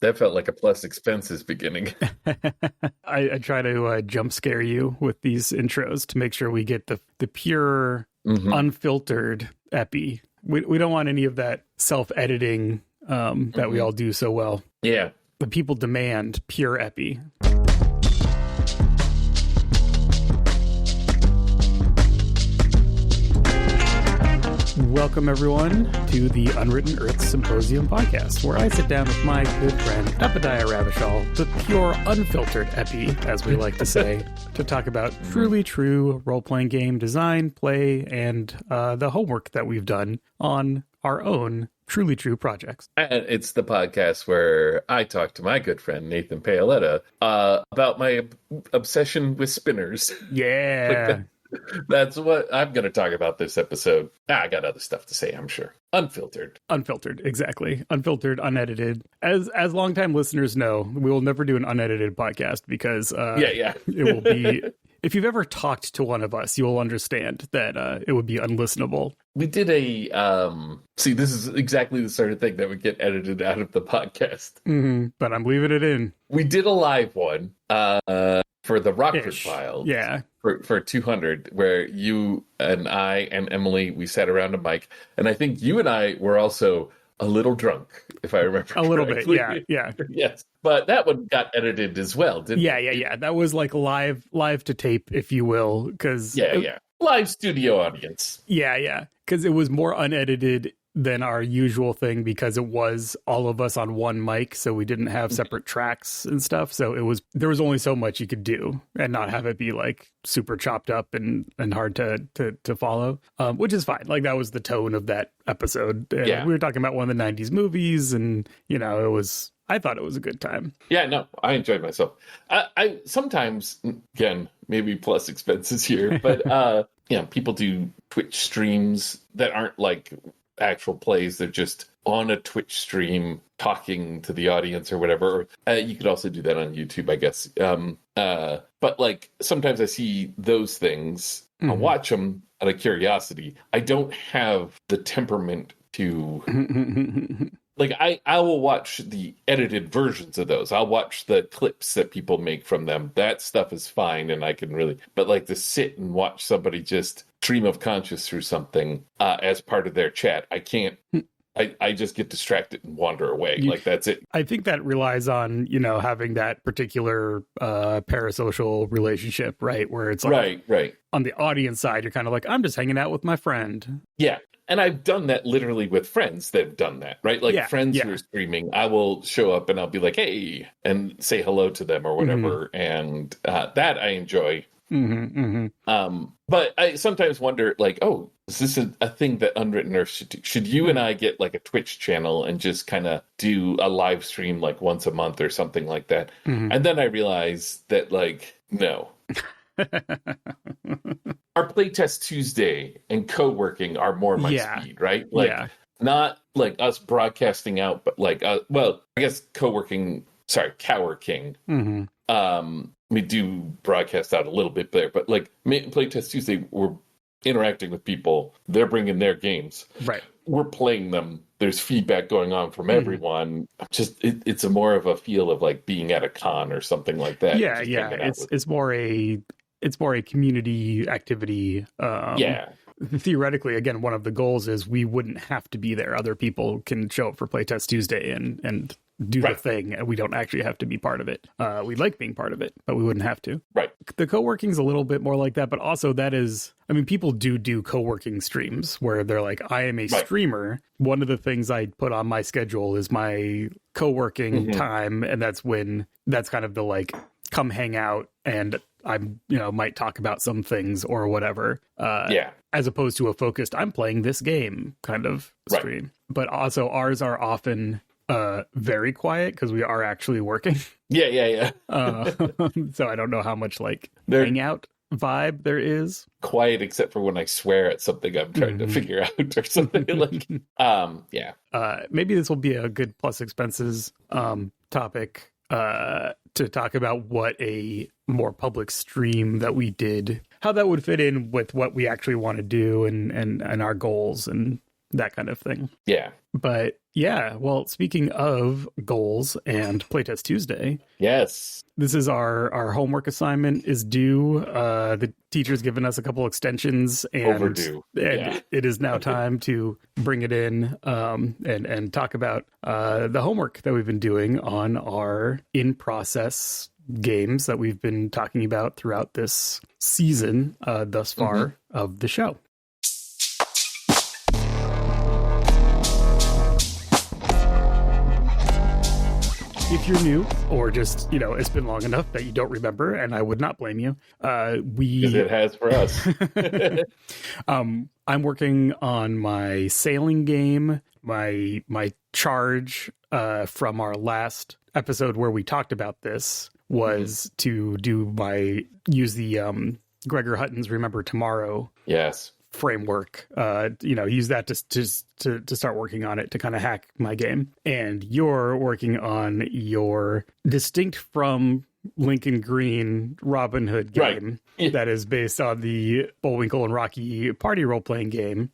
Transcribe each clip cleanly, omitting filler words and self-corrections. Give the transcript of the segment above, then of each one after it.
That felt like a plus expenses beginning. I try to jump scare you with these intros to make sure we get the pure, unfiltered epi. We don't want any of that self-editing that we all do so well. Yeah. The people demand pure epi. Welcome, everyone, to the Unwritten Earth Symposium podcast, where I sit down with my good friend, Epadiah Ravishal, the pure, unfiltered epi, as we like to say, to talk about truly true role-playing game design, play, and the homework that we've done on our own truly true projects. And it's the podcast where I talk to my good friend, Nathan Paoletta, about my obsession with spinners. Yeah. That's what I'm going to talk about this episode. I got other stuff to say, I'm sure. Unfiltered, exactly. Unfiltered, unedited. As longtime listeners know, we will never do an unedited podcast because it will be. If you've ever talked to one of us, you will understand that it would be unlistenable. We did see, this is exactly the sort of thing that would get edited out of the podcast. But I'm leaving it in. We did a live one for the Rockford Files. Yeah. For 200, where you and I and Emily, we sat around a mic, and I think you and I were also a little drunk, if I remember a little correctly. bit, yeah. Yes, but that one got edited as well, didn't it? Yeah. That was like live to tape, if you will, because live studio audience. Yeah, because it was more unedited than our usual thing because it was all of us on one mic, so we didn't have separate tracks and stuff. So there was only so much you could do and not have it be like super chopped up and hard to follow, which is fine. Like that was the tone of that episode. We were talking about one of the 90s movies, and I thought it was a good time. Yeah, no, I enjoyed myself. I sometimes, again, maybe plus expenses here, but people do Twitch streams that aren't like actual plays. They're just on a Twitch stream talking to the audience or whatever. You could also do that on YouTube, I guess. But like sometimes I see those things. I watch them out of curiosity. I don't have the temperament to like I will watch the edited versions of those. I'll watch the clips that people make from them. That stuff is fine, and I can really, but like to sit and watch somebody just stream of conscious through something as part of their chat, I can't. I just get distracted and wander away. Like that's it. I think that relies on, having that particular parasocial relationship, right? Where it's like, right. On the audience side, you're kind of like, I'm just hanging out with my friend. Yeah. And I've done that literally with friends that have done that, right? Like friends who are streaming, I will show up and I'll be like, hey, and say hello to them or whatever. And that I enjoy. But I sometimes wonder, like, oh, is this a thing that Unwritten Earth should do? Should you and I get like a Twitch channel and just kind of do a live stream like once a month or something like that? And then I realize that, like, no. Our Playtest Tuesday and co-working are more my speed, right? Like, not like us broadcasting out, but like, I guess co-working, Cower King. We do broadcast out a little bit there, but like Playtest Tuesday, we're interacting with people. They're bringing their games. Right. We're playing them. There's feedback going on from everyone. Just it's a more of a feel of like being at a con or something like that. Yeah. It's more a community activity. Theoretically, again, one of the goals is we wouldn't have to be there. Other people can show up for Playtest Tuesday and do the thing, and we don't actually have to be part of it. We like being part of it, but we wouldn't have to. Right. The co-working's a little bit more like that, but also that is, people do co-working streams where they're like, I am a streamer. One of the things I put on my schedule is my co-working time, and that's kind of the like, come hang out, and I'm, might talk about some things or whatever. As opposed to a focused, I'm playing this game kind of stream. But also ours are often very quiet because we are actually working. Yeah. So I don't know how much like hangout vibe there is. Quiet except for when I swear at something I'm trying to figure out or something like. Maybe this will be a good plus expenses topic to talk about what a more public stream that we did, how that would fit in with what we actually want to do and our goals and that kind of thing. Yeah. But yeah, well, speaking of goals and Playtest Tuesday, yes, this is our homework assignment is due. The teacher's given us a couple extensions, and overdue. And it is now time to bring it in and talk about the homework that we've been doing on our in-process games that we've been talking about throughout this season thus far of the show. If you're new, or just, it's been long enough that you don't remember, and I would not blame you, because it has for us. I'm working on my sailing game, my charge from our last episode where we talked about this was to use the Gregor Hutton's Remember Tomorrow. Yes. Framework, use that to start working on it to kind of hack my game. And you're working on your distinct from Lincoln Green Robin Hood game that is based on the Bullwinkle and Rocky party role-playing game.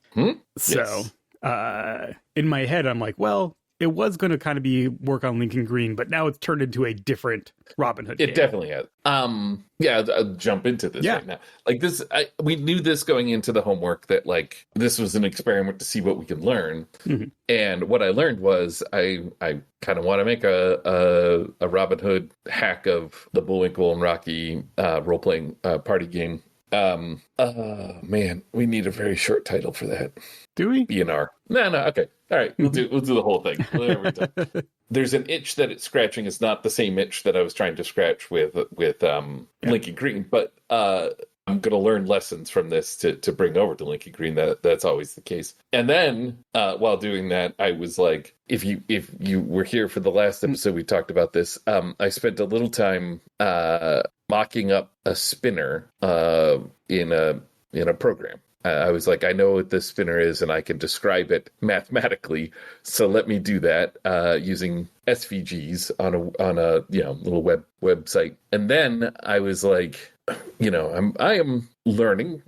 So in my head, I'm like, well, it was going to kind of be work on Lincoln Green, but now it's turned into a different Robin Hood game. It definitely has. I'll jump into this right now. Like this, we knew this going into the homework that like this was an experiment to see what we can learn. And what I learned was I kind of want to make a Robin Hood hack of the Bullwinkle and Rocky role playing party game. Man, we need a very short title for that. Do we? BNR. No, okay. All right, we'll do the whole thing. There's an itch that it's scratching. It's not the same itch that I was trying to scratch with Lincoln Green, but I'm going to learn lessons from this to bring over to Lincoln Green. That's always the case. And then while doing that, I was like, if you were here for the last episode, we talked about this. I spent a little time mocking up a spinner in a program. I was like, I know what this spinner is, and I can describe it mathematically. So let me do that using SVGs on a little website. And then I was like, I am learning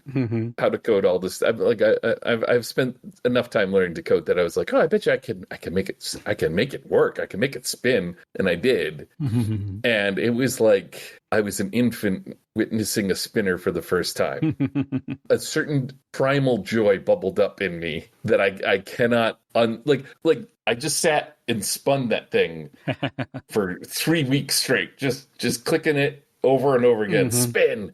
how to code all this. I've spent enough time learning to code that I was like, oh, I bet you I can make it work. I can make it spin, and I did. And it was like I was an infant witnessing a spinner for the first time. A certain primal joy bubbled up in me that I cannot I just sat and spun that thing for 3 weeks straight, just clicking it over and over again. Spin.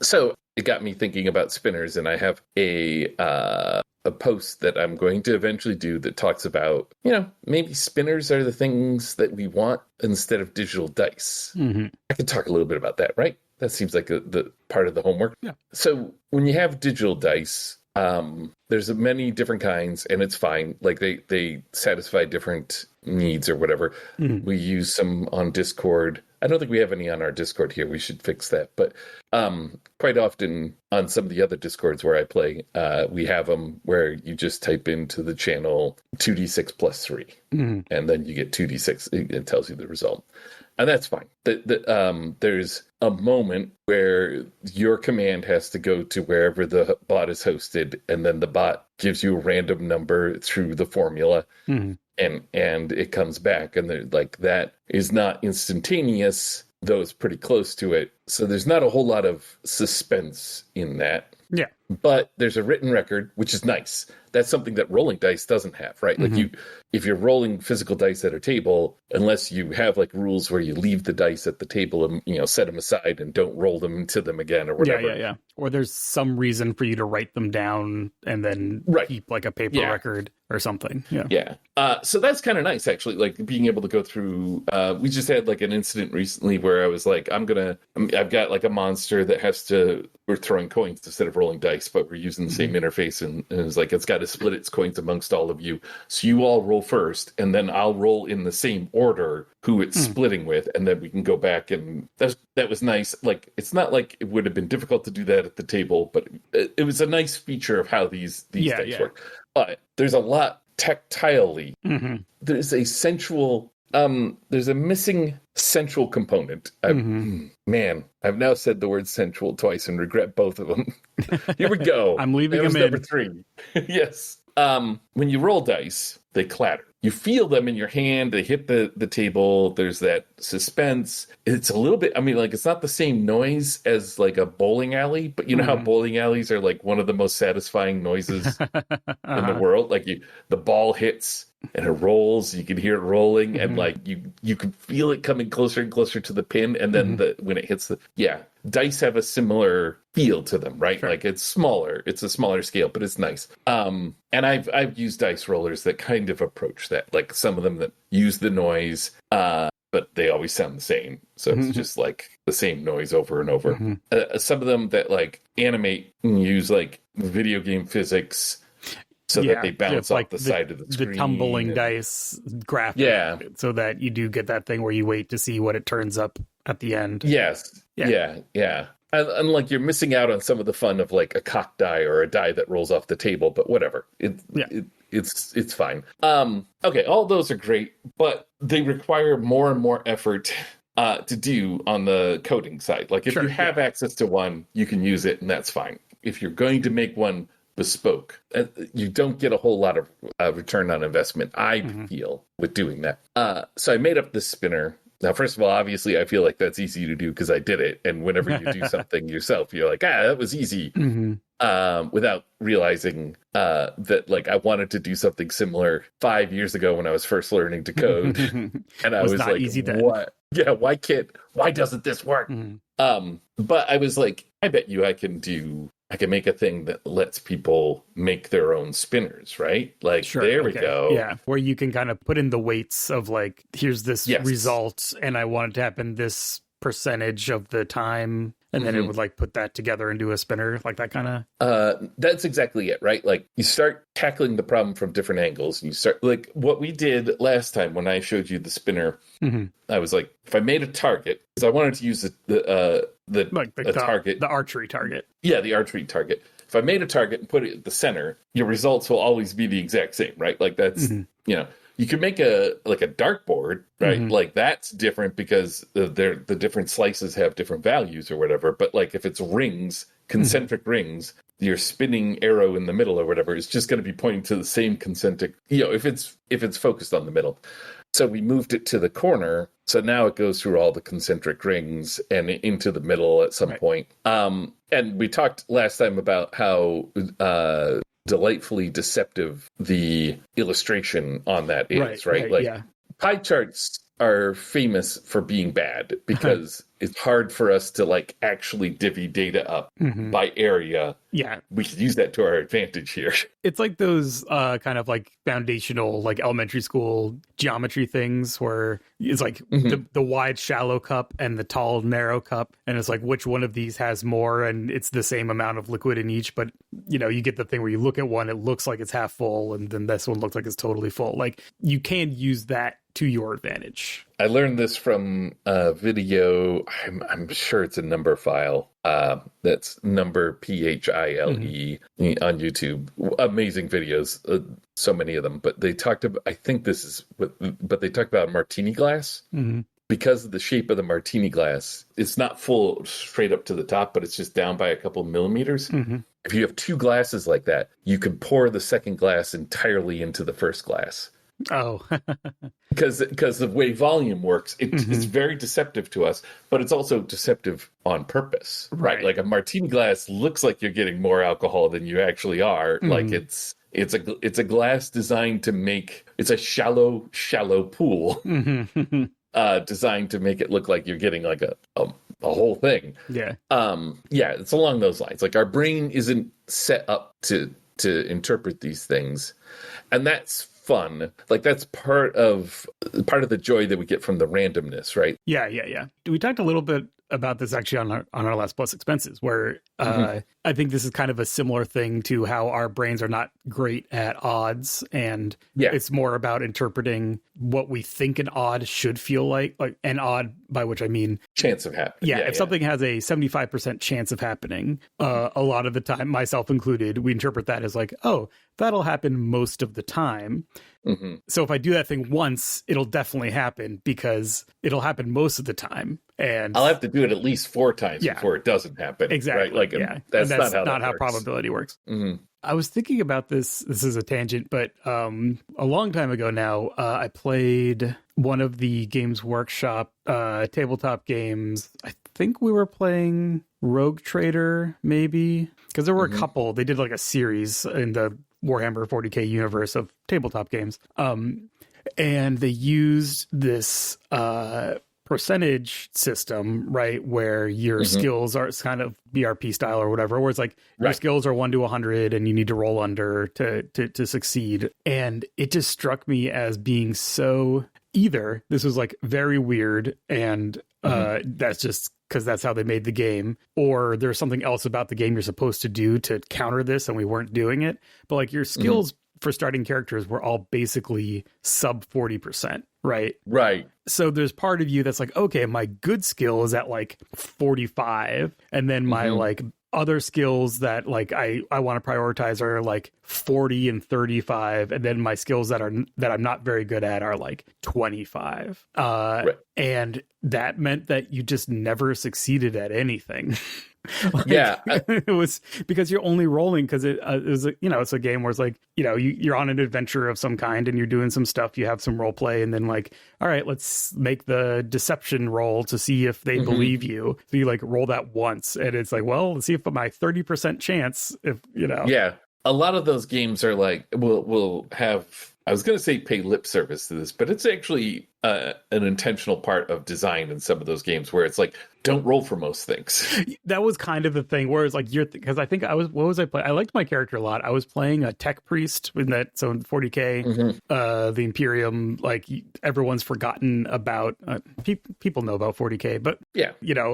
So it got me thinking about spinners, and I have a post that I'm going to eventually do that talks about, maybe spinners are the things that we want instead of digital dice. I could talk a little bit about that, right? That seems like the part of the homework. Yeah. So when you have digital dice, there's many different kinds, and it's fine. Like they satisfy different needs or whatever. We use some on Discord. I don't think we have any on our Discord here. We should fix that. But quite often on some of the other Discords where I play, we have them where you just type into the channel 2d6 plus 3. And then you get 2d6. It tells you the result. And that's fine. There's a moment where your command has to go to wherever the bot is hosted, and then the bot gives you a random number through the formula. And it comes back, and that is not instantaneous, though it's pretty close to it. So there's not a whole lot of suspense in that. Yeah. But there's a written record, which is nice. That's something that rolling dice doesn't have, right? Like if you're rolling physical dice at a table, unless you have like rules where you leave the dice at the table and, set them aside and don't roll them into them again or whatever. Yeah. Or there's some reason for you to write them down and then keep like a paper record or something. Yeah. So that's kind of nice, actually, like being able to go through. We just had like an incident recently where I was like, I've got like a monster that we're throwing coins instead of rolling dice, but we're using the same interface. And it was like, it's got to split its coins amongst all of you. So you all roll first, and then I'll roll in the same order who it's splitting with. And then we can go back, and that was nice. Like, it's not like it would have been difficult to do that at the table, but it was a nice feature of how these dice work. But there's a lot tactilely. There's a sensual, there's a missing central component. Man, I've now said the word central twice and regret both of them. Here we go. I'm leaving them number in. 3. Yes. When you roll dice, they clatter. You feel them in your hand. They hit the table. There's that suspense. It's a little bit, I mean, like, it's not the same noise as like a bowling alley, but you know how bowling alleys are like one of the most satisfying noises in the world? Like the ball hits and it rolls. You can hear it rolling, and like you can feel it coming closer and closer to the pin. And then when it hits dice have a similar feel to them, right? Sure. Like it's smaller. It's a smaller scale, but it's nice. And I've used dice rollers that kind of approach that, like some of them that use the noise, but they always sound the same. So it's just like the same noise over and over. Some of them that like animate and use like video game physics so that they bounce off the side of the screen. The tumbling dice graphic. So that you do get that thing where you wait to see what it turns up at the end. Yes. Yeah. And like you're missing out on some of the fun of like a cock die or a die that rolls off the table, but whatever. It's fine. Okay, all those are great, but they require more and more effort to do on the coding side. Like if you have access to one, you can use it, and that's fine. If you're going to make one bespoke, you don't get a whole lot of return on investment, I feel, with doing that. So I made up this spinner. Now, first of all, obviously, I feel like that's easy to do because I did it. And whenever you do something yourself, you're like, that was easy. Without realizing that, like, I wanted to do something similar 5 years ago when I was first learning to code. And I was like, easy what? Yeah, why doesn't this work? But I was like, I bet you I can make a thing that lets people make their own spinners, right? Like, there we go. Yeah, where you can kind of put in the weights of like, here's this result, and I want it to happen this percentage of the time, and then it would like put that together into a spinner, like that kind of. That's exactly it, right? Like you start tackling the problem from different angles, and you start like what we did last time when I showed you the spinner. I was like, if I made a target, because I wanted to use the target, the archery target. Yeah, the archery target. If I made a target and put it at the center, your results will always be the exact same, right? Like that's you can make a dartboard, right? Like that's different because the different slices have different values or whatever. But like if it's rings, concentric rings, your spinning arrow in the middle or whatever is just going to be pointing to the same concentric. If it's focused on the middle. So we moved it to the corner. So now it goes through all the concentric rings and into the middle at some point. And we talked last time about how delightfully deceptive the illustration on that is, right? Like pie charts are famous for being bad because it's hard for us to like actually divvy data up by area. Yeah. We could use that to our advantage here. It's like those kind of like foundational, like elementary school geometry things where it's like the wide, shallow cup and the tall, narrow cup. And it's like, which one of these has more? And it's the same amount of liquid in each. But, you get the thing where you look at one, it looks like it's half full. And then this one looks like it's totally full. Like you can use that to your advantage. I learned this from a video. I'm sure it's a number file. That's number PHILE on YouTube. Amazing videos, so many of them. But they talked about, I think this is, but they talked about martini glass. Because of the shape of the martini glass, it's not full straight up to the top, but it's just down by a couple millimeters. If you have two glasses like that, you can pour the second glass entirely into the first glass. Oh, because the way volume works, it's very deceptive to us, but it's also deceptive on purpose, right? Like a martini glass looks like you're getting more alcohol than you actually are. Like it's a glass designed to make, it's a shallow pool designed to make it look like you're getting like a whole thing. Yeah. It's along those lines. Like our brain isn't set up to interpret these things, and that's fun. Like that's part of the joy that we get from the randomness, right? Yeah. We talked a little bit about this actually on our last Plus Expenses, where I think this is kind of a similar thing to how our brains are not great at odds, and it's more about interpreting what we think an odd should feel like an odd, by which I mean chance of happening. If something has a 75% chance of happening, a lot of the time, myself included, we interpret that as like, oh, that'll happen most of the time. Mm-hmm. So if I do that thing once, it'll definitely happen because it'll happen most of the time. And I'll have to do it at least 4 times before it doesn't happen. Exactly. Right? Like, that's not how probability works. Mm-hmm. I was thinking about this. This is a tangent, but a long time ago now, I played one of the Games Workshop tabletop games. I think we were playing Rogue Trader, maybe, because there were a couple. They did like a series in the Warhammer 40K universe of tabletop games. And they used this percentage system, right, where your skills are kind of BRP style or whatever, where it's like your skills are 1 to 100 and you need to roll under to succeed. And it just struck me as being so, either this was like very weird and that's just because that's how they made the game, or there's something else about the game you're supposed to do to counter this and we weren't doing it. But like your skills for starting characters were all basically sub 40%, right? Right. So there's part of you that's like, okay, my good skill is at like 45, and then my like other skills that like I want to prioritize are like 40 and 35, and then my skills that I'm not very good at are like 25. And that meant that you just never succeeded at anything. It was because you're only rolling because it was it's a game where it's like, you're on an adventure of some kind and you're doing some stuff, you have some role play, and then like, all right, let's make the deception roll to see if they believe you. So you like roll that once and it's like, well, let's see if my 30% chance, if a lot of those games are like, we'll have, I was going to say pay lip service to this, but it's actually an intentional part of design in some of those games where it's like, don't roll for most things. That was kind of the thing where it's like, because I think what was I playing? I liked my character a lot. I was playing a tech priest in that, so in 40K, the Imperium, like everyone's forgotten about, people know about 40K, but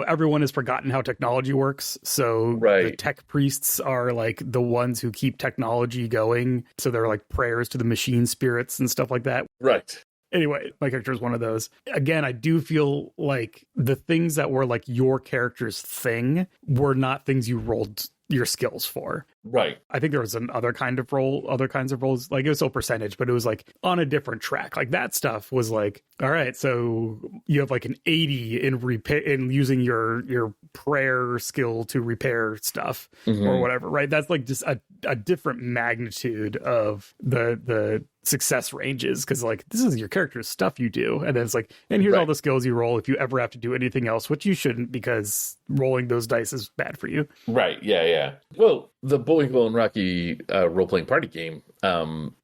everyone has forgotten how technology works. So the tech priests are like the ones who keep technology going. So they're like prayers to the machine spirits and stuff like that. Right. Anyway, my character is one of those. Again, I do feel like the things that were like your character's thing were not things you rolled your skills for. Right. I think there was other kinds of roles, like it was still percentage, but it was like on a different track. Like that stuff was like, all right, so you have like an 80 in repair in using your prayer skill to repair stuff or whatever, right? That's like just a different magnitude of the success ranges, because like this is your character's stuff you do, and then it's like, and here's all the skills you roll if you ever have to do anything else, which you shouldn't, because rolling those dice is bad for you. Right. Yeah. Well, the Bullwinkle and Rocky role-playing party game,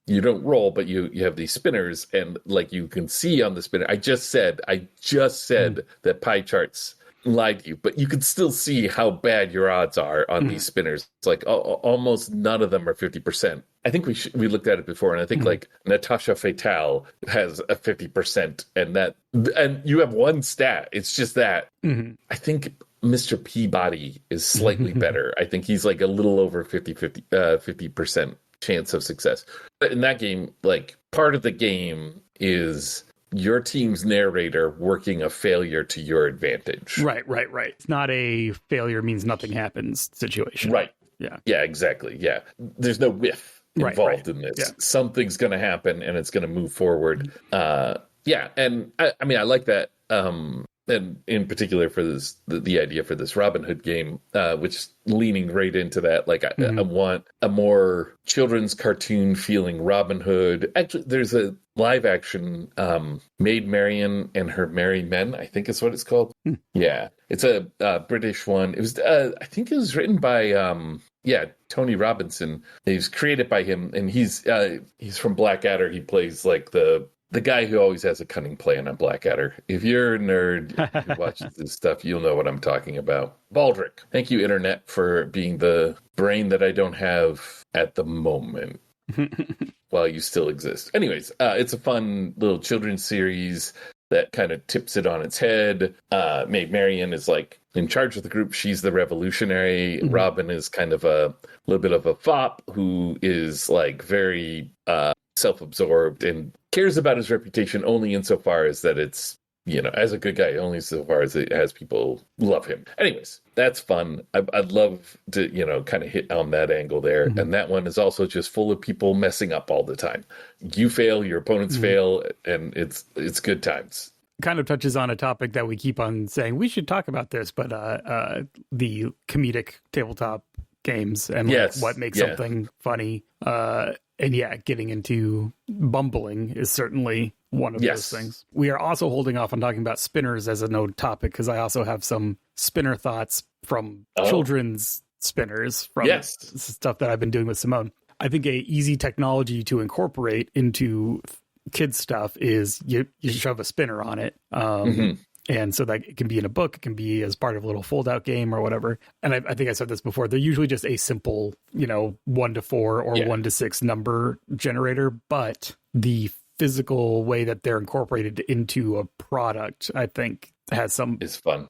you don't roll, but you have these spinners, and like you can see on the spinner, I just said that pie charts lied to you, but you can still see how bad your odds are on these spinners. It's like almost none of them are 50%. I think we looked at it before, and I think like Natasha Fatale has a 50%, and you have one stat. It's just that. I think Mr. Peabody is slightly better. I think he's like a little over 50% chance of success. But in that game, like part of the game is your team's narrator working a failure to your advantage. Right. It's not a failure means nothing happens situation. Right. Yeah, exactly. Yeah. There's no whiff involved in this. Yeah. Something's going to happen and it's going to move forward. And I mean, I like that. And in particular for this, the idea for this Robin Hood game, which leaning right into that, like I want a more children's cartoon feeling Robin Hood. Actually, there's a live action Maid Marian and Her Merry Men, I think is what it's called. Yeah, it's a British one. It was I think it was written by Tony Robinson. It was created by him, and he's from Blackadder. He plays like the guy who always has a cunning plan on Blackadder. If you're a nerd who watches this stuff, you'll know what I'm talking about. Baldric. Thank you, Internet, for being the brain that I don't have at the moment while you still exist. Anyways, it's a fun little children's series that kind of tips it on its head. Maid Marian is like in charge of the group. She's the revolutionary. Robin is kind of a little bit of a fop who is like very self-absorbed and cares about his reputation only insofar as that it's, as a good guy, only so far as it has people love him. Anyways, that's fun. I'd love to, kind of hit on that angle there. Mm-hmm. And that one is also just full of people messing up all the time. You fail, your opponents fail, and it's good times. Kind of touches on a topic that we keep on saying we should talk about this, but the comedic tabletop games and what makes something funny. And getting into bumbling is certainly one of those things. We are also holding off on talking about spinners as a node topic because I also have some spinner thoughts from children's spinners from stuff that I've been doing with Simone. I think a easy technology to incorporate into kids stuff is you shove a spinner on it. And so that it can be in a book, it can be as part of a little fold out game or whatever. And I think I said this before, they're usually just a simple, 1 to 4 or 1 to 6 number generator, but the physical way that they're incorporated into a product, I think is fun.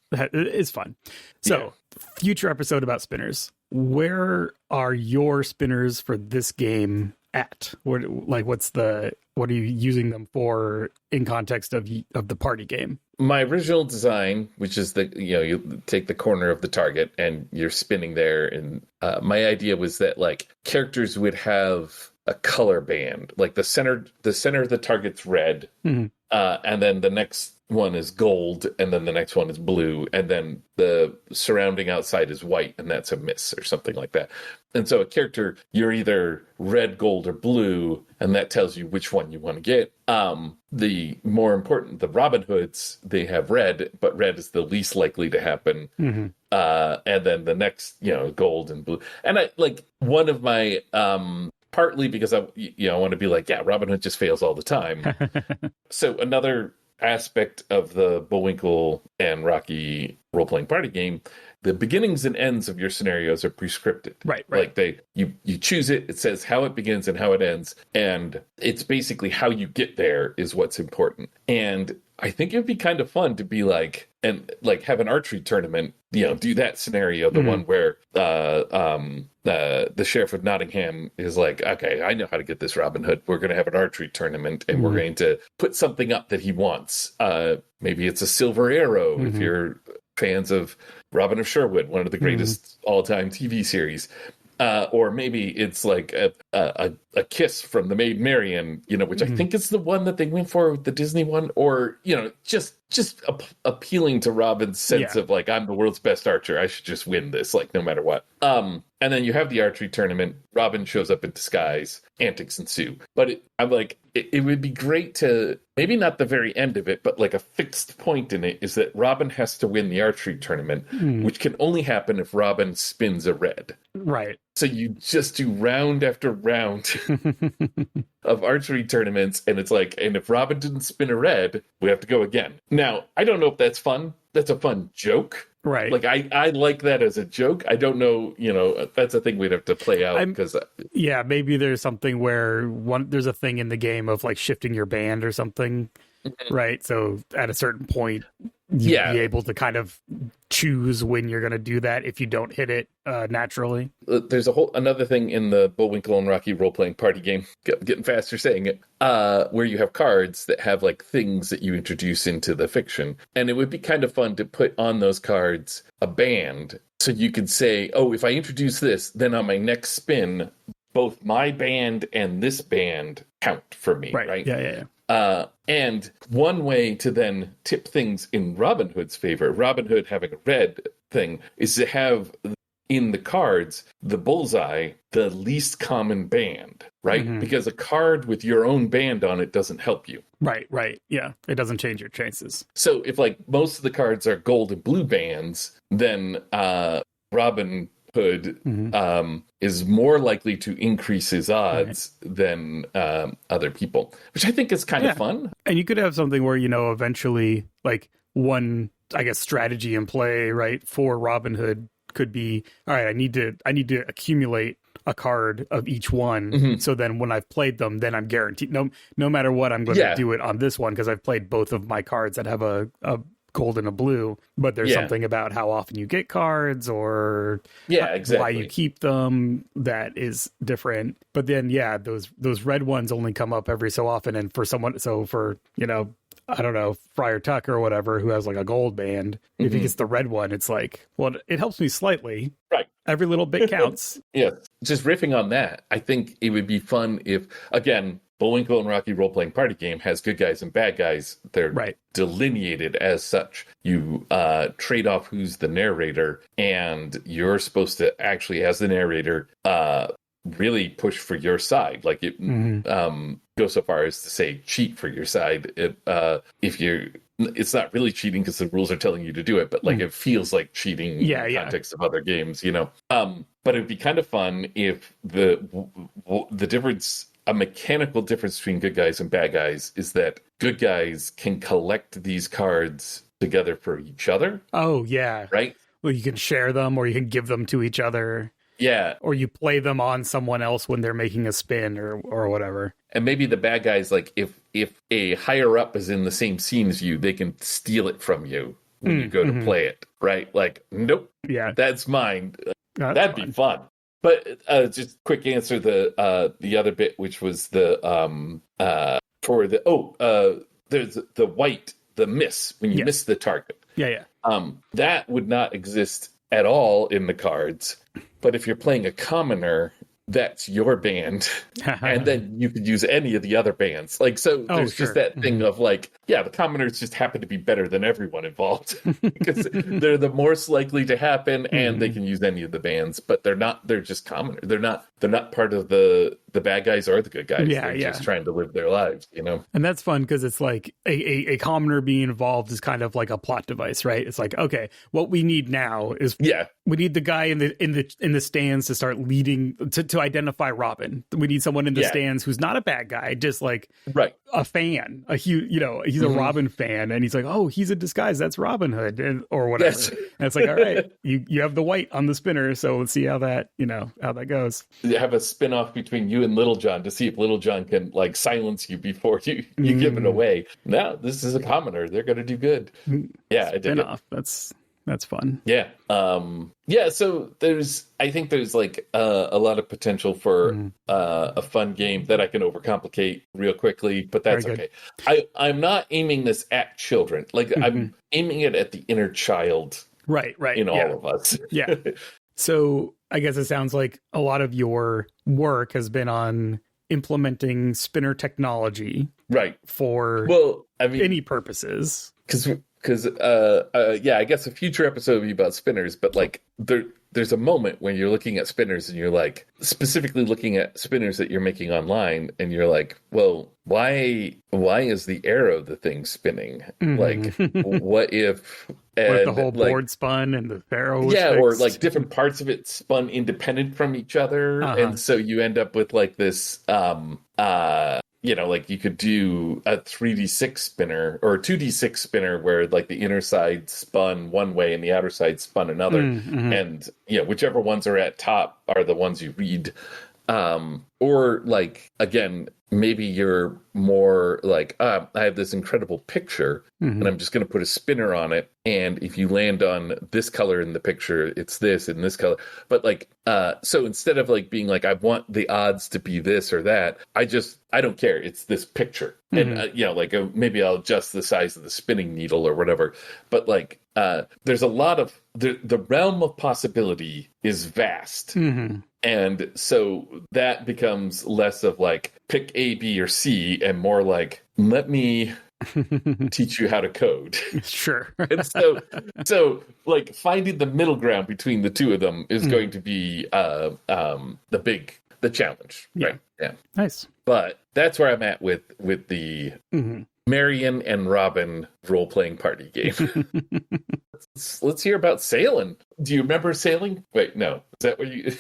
So future episode about spinners. Where are your spinners for this game at? What are you using them for in context of the party game? My original design, which is you take the corner of the target and you're spinning there, and my idea was that characters would have a color band, like the center of the target's red, and then the next one is gold, and then the next one is blue, and then the surrounding outside is white, and that's a miss or something like that. And so a character, you're either red, gold, or blue, and that tells you which one you want to get. The more important, the Robin Hoods, they have red, but red is the least likely to happen. And then the next, gold and blue. And I one of my partly because I want to be Robin Hood just fails all the time. So another aspect of the Bullwinkle and Rocky role-playing party game, the beginnings and ends of your scenarios are prescripted. Right. You choose it, it says how it begins and how it ends, and it's basically how you get there is what's important. And I think it'd be kind of fun to be have an archery tournament, do that scenario, the one where the sheriff of Nottingham is okay, I know how to get this Robin Hood. We're going to have an archery tournament, and we're going to put something up that he wants. Maybe it's a silver arrow, if you're fans of Robin of Sherwood, one of the greatest all-time TV series. Or maybe it's a kiss from the Maid Marian, which I think is the one that they went for with the Disney one, or just appealing to Robin's sense of I'm the world's best archer. I should just win this, no matter what. And then you have the archery tournament. Robin shows up in disguise. Antics ensue. But it would be great to, maybe not the very end of it, but a fixed point in it is that Robin has to win the archery tournament, which can only happen if Robin spins a red. Right. So you just do round after round of archery tournaments, and it's and if Robin didn't spin a red, we have to go again. Now, I don't know if that's fun. That's a fun joke. Right. I like that as a joke. I don't know, that's a thing we'd have to play out because... maybe there's something where there's a thing in the game of shifting your band or something, right? So at a certain point, you'd be able to kind of choose when you're going to do that if you don't hit it naturally. There's another thing in the Bullwinkle and Rocky role-playing party game, getting faster saying it, where you have cards that have things that you introduce into the fiction. And it would be kind of fun to put on those cards a band. So you could say, if I introduce this, then on my next spin, both my band and this band count for me, right? Yeah. And one way to then tip things in Robin Hood's favor, Robin Hood having a red thing, is to have in the cards the bullseye, the least common band, right? Because a card with your own band on it doesn't help you. Right. Yeah, it doesn't change your chances. So if most of the cards are gold and blue bands, then Robin Hood is more likely to increase his odds than other people, which I think is kind of fun. And you could have something where, eventually one, I guess, strategy in play, right, for Robin Hood could be, all right, I need to accumulate a card of each one. So then when I've played them, then I'm guaranteed no matter what, I'm going to do it on this one because I've played both of my cards that have a gold and a blue, but there's something about how often you get cards or why you keep them that is different. But then those red ones only come up every so often, and for I don't know, Friar Tuck or whatever, who has like a gold band. If he gets the red one, it's like, well, it helps me slightly. Right. Every little bit counts. Yeah. Just riffing on that, I think it would be fun if, again, Bullwinkle and Rocky role-playing party game has good guys and bad guys. They're delineated as such. You trade off who's the narrator, and you're supposed to actually, as the narrator, really push for your side. Like it go so far as to say cheat for your side. If you're, it's not really cheating because the rules are telling you to do it, but like it feels like cheating in the context of other games, you know. But it'd be kind of fun if the difference, a mechanical difference between good guys and bad guys, is that good guys can collect these cards together for each other. Oh yeah, right. Well, you can share them, or you can give them to each other. Yeah. Or you play them on someone else when they're making a spin or whatever. And maybe the bad guys, like if a higher up is in the same scene as you, they can steal it from you when you go to play it, right? Like, nope. Yeah. That's mine. That'd be fun. But just quick answer the other bit, which was the for the there's the white, the miss, when you miss the target. Yeah. That would not exist at all in the cards. But if you're playing a commoner, that's your band. And then you could use any of the other bands. Like, so there's just that thing of like, yeah, the commoners just happen to be better than everyone involved because they're the most likely to happen, and they can use any of the bands, but they're just commoners. They're not part of the bad guys or the good guys. They're just trying to live their lives, you know? And that's fun because it's like a commoner being involved is kind of like a plot device, right? It's like, okay, what we need now is we need the guy in the stands to start leading to identify Robin. We need someone in the stands who's not a bad guy, just like a fan, a huge, you know, he's a Robin fan, and he's like, oh, he's a disguise, that's Robin Hood, or whatever. Yes. And it's like, all right, you have the white on the spinner, so let's see how that goes. You have a spin-off between you and Little John to see if Little John can like silence you before you give it away. No, this is a commoner. They're going to do good. Yeah, spin-off. That's fun. Yeah. So I think there's like a lot of potential for a fun game that I can overcomplicate real quickly, but that's okay. I'm not aiming this at children. Like I'm aiming it at the inner child. Right. In all of us. Yeah. So I guess it sounds like a lot of your work has been on implementing spinner technology. Right. For any purposes. Because I guess a future episode would be about spinners, but like there's a moment when you're looking at spinners and you're like specifically looking at spinners that you're making online, and you're like, well, why is the arrow the thing spinning? Like, what if the whole board spun and the arrow was fixed? Or like different parts of it spun independent from each other, and so you end up with like this like you could do a 3D6 spinner or a 2D6 spinner where like the inner side spun one way and the outer side spun another. And whichever ones are at top are the ones you read. Or like, again, maybe you're more like, I have this incredible picture and I'm just going to put a spinner on it. And if you land on this color in the picture, it's this and this color. But like, so instead of like being like, I want the odds to be this or that, I don't care. It's this picture. And, maybe I'll adjust the size of the spinning needle or whatever. But like, there's a lot of the realm of possibility is vast. And so that becomes less of like pick A, B, or C, and more like, let me teach you how to code. Sure. And so like finding the middle ground between the two of them is going to be the challenge. Right. Yeah. Nice. But that's where I'm at with the Marion and Robin role-playing party game. Let's hear about sailing. Do you remember sailing? Wait, no. Is that what you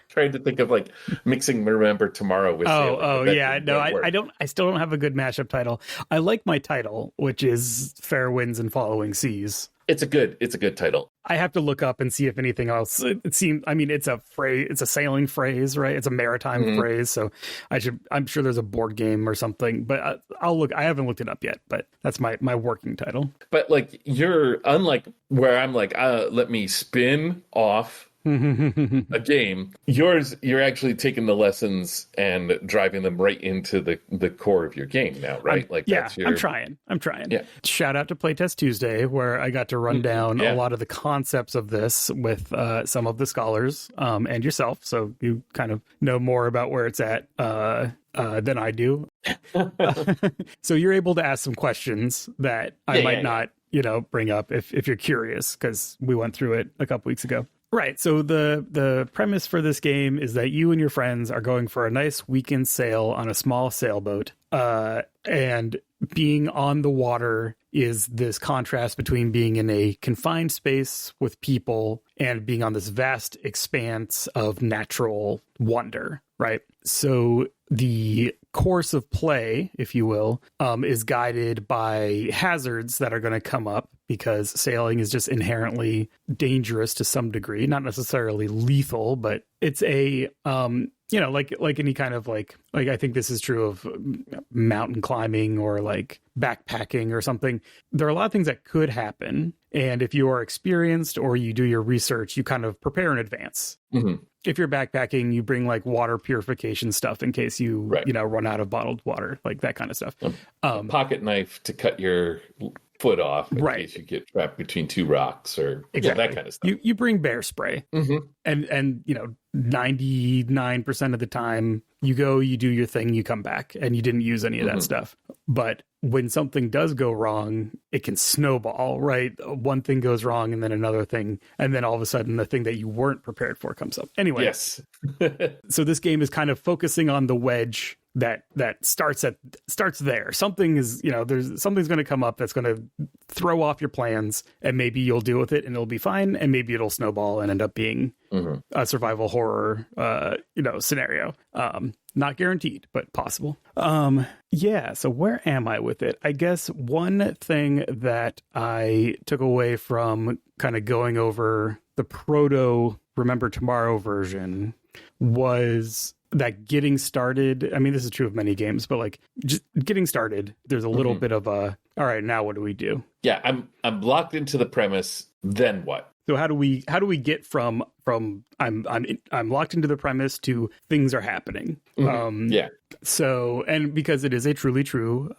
trying to think of, like mixing Remember Tomorrow with sailing? Oh yeah. No, I don't. I still don't have a good mashup title. I like my title, which is Fair Winds and Following Seas. It's a good title. I have to look up and see if anything else. It seems. I mean, it's a phrase. It's a sailing phrase, right? It's a maritime phrase. So I'm sure there's a board game or something. But I'll look. I haven't looked it up yet. But that's my working title. But like, you're unlike where I'm like, let me spin off a game. Yours, you're actually taking the lessons and driving them right into the core of your game now, right? That's I'm trying. Yeah. Shout out to Playtest Tuesday, where I got to run down a lot of the concepts of this with some of the scholars and yourself. So you kind of know more about where it's at than I do. So you're able to ask some questions that I might not, bring up if you're curious, because we went through it a couple weeks ago. Right. So the premise for this game is that you and your friends are going for a nice weekend sail on a small sailboat. And being on the water is this contrast between being in a confined space with people and being on this vast expanse of natural wonder. Right. So the course of play, if you will, is guided by hazards that are going to come up, because sailing is just inherently dangerous to some degree, not necessarily lethal, but it's a, like any kind of like I think this is true of mountain climbing or like backpacking or something. There are a lot of things that could happen. And if you are experienced or you do your research, you kind of prepare in advance. Mm-hmm. If you're backpacking, you bring like water purification stuff in case you, run out of bottled water, like that kind of stuff. A pocket knife to cut your foot off in case you get trapped between two rocks or that kind of stuff. You bring bear spray, and 99% of the time you go, you do your thing, you come back, and you didn't use any of that stuff. But when something does go wrong, it can snowball, right? One thing goes wrong and then another thing, and then all of a sudden the thing that you weren't prepared for comes up. Anyway, yes. So this game is kind of focusing on the wedge that starts there. Something is, something's going to come up that's going to throw off your plans, and maybe you'll deal with it and it'll be fine, and maybe it'll snowball and end up being a survival horror, scenario. Not guaranteed, but possible. So where am I with it? I guess one thing that I took away from kind of going over the proto Remember Tomorrow version was that getting started, I mean, this is true of many games, but like just getting started, there's a little bit of a, all right, now what do we do? Yeah, I'm locked into the premise. Then what? So how do we get from I'm locked into the premise to things are happening? So, and because it is a truly true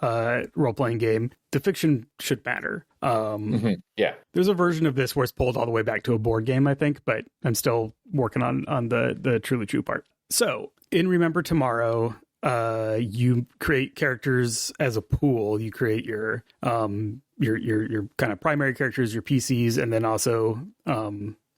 role-playing game, the fiction should matter. There's a version of this where it's pulled all the way back to a board game, I think, but I'm still working on the truly true part. So in Remember Tomorrow, you create characters as a pool. You create your kind of primary characters, your PCs, and then also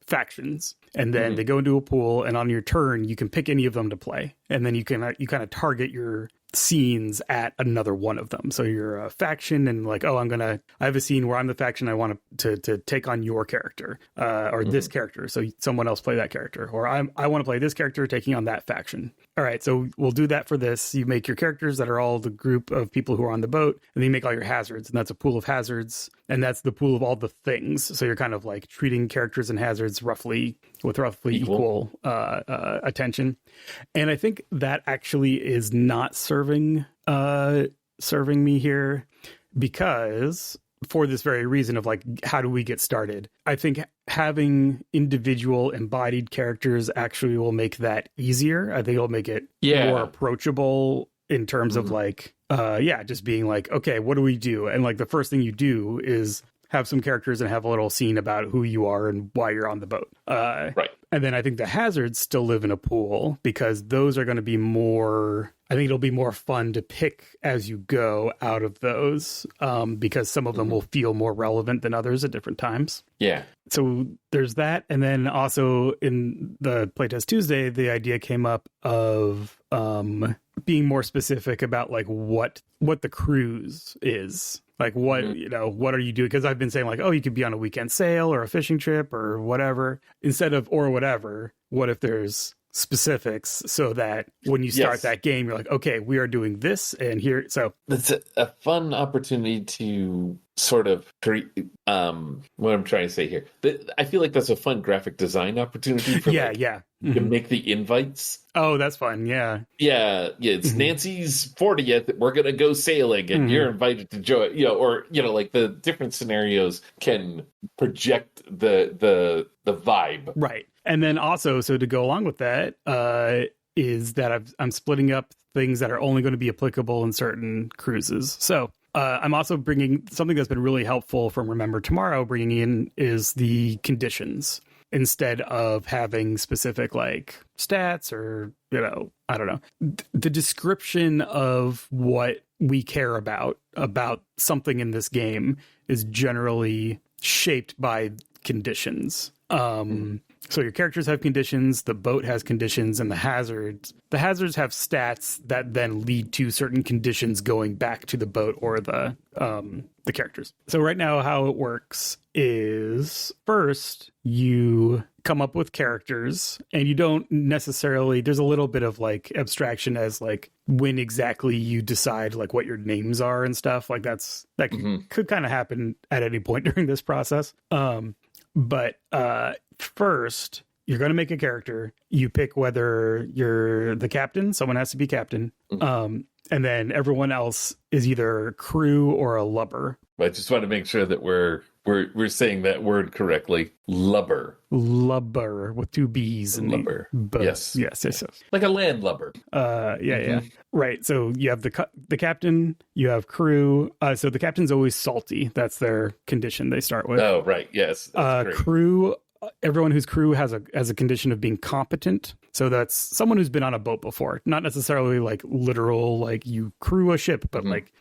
factions. And then they go into a pool, and on your turn, you can pick any of them to play. And then you kind of target your scenes at another one of them. So you're a faction, and like, I have a scene where I'm the faction, I want to take on your character or this character. So someone else play that character, or I want to play this character taking on that faction. All right, so we'll do that for this. You make your characters that are all the group of people who are on the boat, and then you make all your hazards, and that's a pool of hazards, and that's the pool of all the things. So you're kind of like treating characters and hazards with roughly equal attention. And I think that actually is not serving me here, because for this very reason of like, how do we get started? I think having individual embodied characters actually will make that easier. I think it'll make it more approachable in terms of like, just being like, okay, what do we do? And like the first thing you do is have some characters and have a little scene about who you are and why you're on the boat. Right. And then I think the hazards still live in a pool, because those are going to be more, I think it'll be more fun to pick as you go out of those, because some of them will feel more relevant than others at different times. Yeah. So there's that. And then also in the Playtest Tuesday, the idea came up of being more specific about like what the cruise is. Like what are you doing? Because I've been saying like, oh, you could be on a weekend sail or a fishing trip or whatever, instead of or whatever. What if there's specifics, so that when you start that game, you're like, okay, we are doing this and here. So it's a fun opportunity to sort of what I'm trying to say here. I feel like that's a fun graphic design opportunity for to make the invites. Oh, that's fun. Yeah. Yeah. It's Nancy's 40th. We're going to go sailing and you're invited to join, or, like the different scenarios can project the vibe. Right. And then also, so to go along with that, is that I'm splitting up things that are only going to be applicable in certain cruises. So I'm also bringing something that's been really helpful from Remember Tomorrow, bringing in is the conditions instead of having specific like stats or, I don't know, the description of what we care about something in this game is generally shaped by conditions. So your characters have conditions, the boat has conditions, and the hazards have stats that then lead to certain conditions going back to the boat or the characters. So right now how it works is first you come up with characters and you don't necessarily, there's a little bit of like abstraction as like when exactly you decide like what your names are and stuff like that could kind of happen at any point during this process. But first, you're going to make a character. You pick whether you're the captain. Someone has to be captain. And then everyone else is either crew or a lubber. I just want to make sure that we're saying that word correctly. Lubber. Lubber with two B's. Lubber. Yes. Like a landlubber. Yeah. Right. So you have the captain, you have crew. So the captain's always salty. That's their condition they start with. Oh, right. Yes. Crew. Everyone who's crew has a condition of being competent. So that's someone who's been on a boat before, not necessarily like literal, like you crew a ship, but like,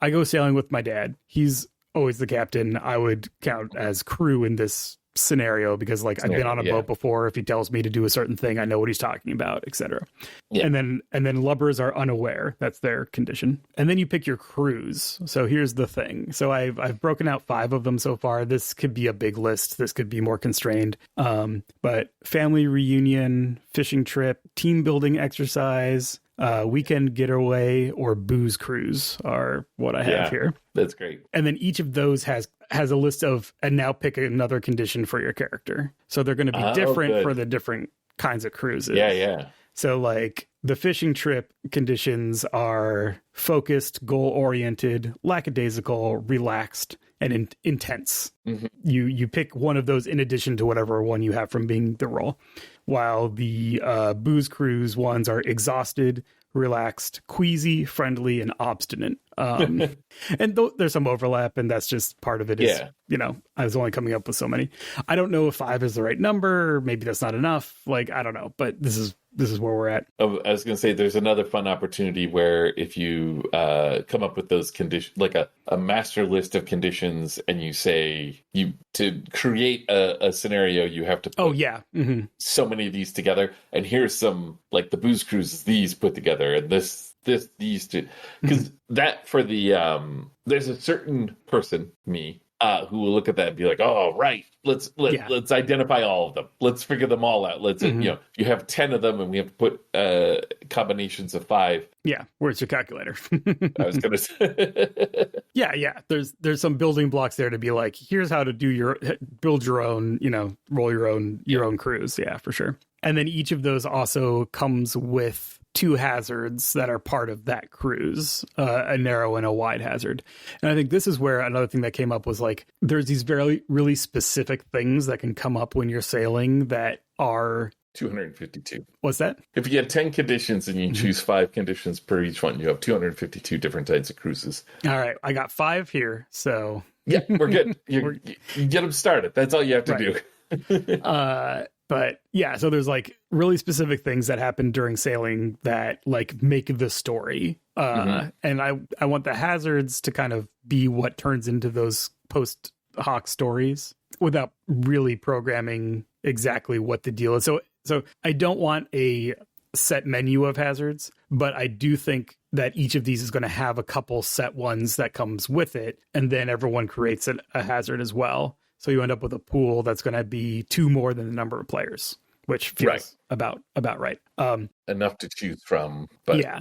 I go sailing with my dad. He's always the captain. I would count as crew in this scenario because like I've been on a boat before. If he tells me to do a certain thing, I know what he's talking about, etc. Yeah. And then lubbers are unaware. That's their condition. And then you pick your crews. So here's the thing. So I've broken out 5 of them so far. This could be a big list. This could be more constrained. But family reunion, fishing trip, team building exercise, weekend getaway, or booze cruise are what I have here. That's great. And then each of those has a list of, and now pick another condition for your character. So they're going to be different for the different kinds of cruises. Yeah. So like the fishing trip conditions are focused, goal-oriented, lackadaisical, relaxed, and intense. You pick one of those in addition to whatever one you have from being the role. While the booze cruise ones are exhausted, relaxed, queasy, friendly, and obstinate. And there's some overlap, and that's just part of it. Is, I was only coming up with so many. I don't know if 5 is the right number. Maybe that's not enough. Like, I don't know, but this is where we're at. I was going to say there's another fun opportunity where if you come up with those conditions, like a master list of conditions, and you say to create a scenario, you have to put so many of these together. And here's some, like the booze cruise, these put together, and these two, because that for the there's a certain person, me, who will look at that and be like, oh, right, let's identify all of them, let's figure them all out, let's you have 10 of them and we have to put combinations of 5. Where's your calculator? I was gonna say there's some building blocks there to be like, here's how to build your own, roll your own cruise. Yeah, for sure. And then each of those also comes with 2 hazards that are part of that cruise, a narrow and a wide hazard. And I think this is where another thing that came up was like, there's these very, really specific things that can come up when you're sailing that are 252. What's that? If you get 10 conditions and you choose 5 conditions per each one, you have 252 different types of cruises. All right. I got 5 here. So yeah, we're good. You get them started. That's all you have to do. But yeah, so there's like really specific things that happen during sailing that like make the story. And I want the hazards to kind of be what turns into those post hoc stories without really programming exactly what the deal is. So I don't want a set menu of hazards, but I do think that each of these is going to have a couple set ones that comes with it. And then everyone creates a hazard as well. So you end up with a pool that's going to be 2 more than the number of players, which feels about right. Enough to choose from, but yeah.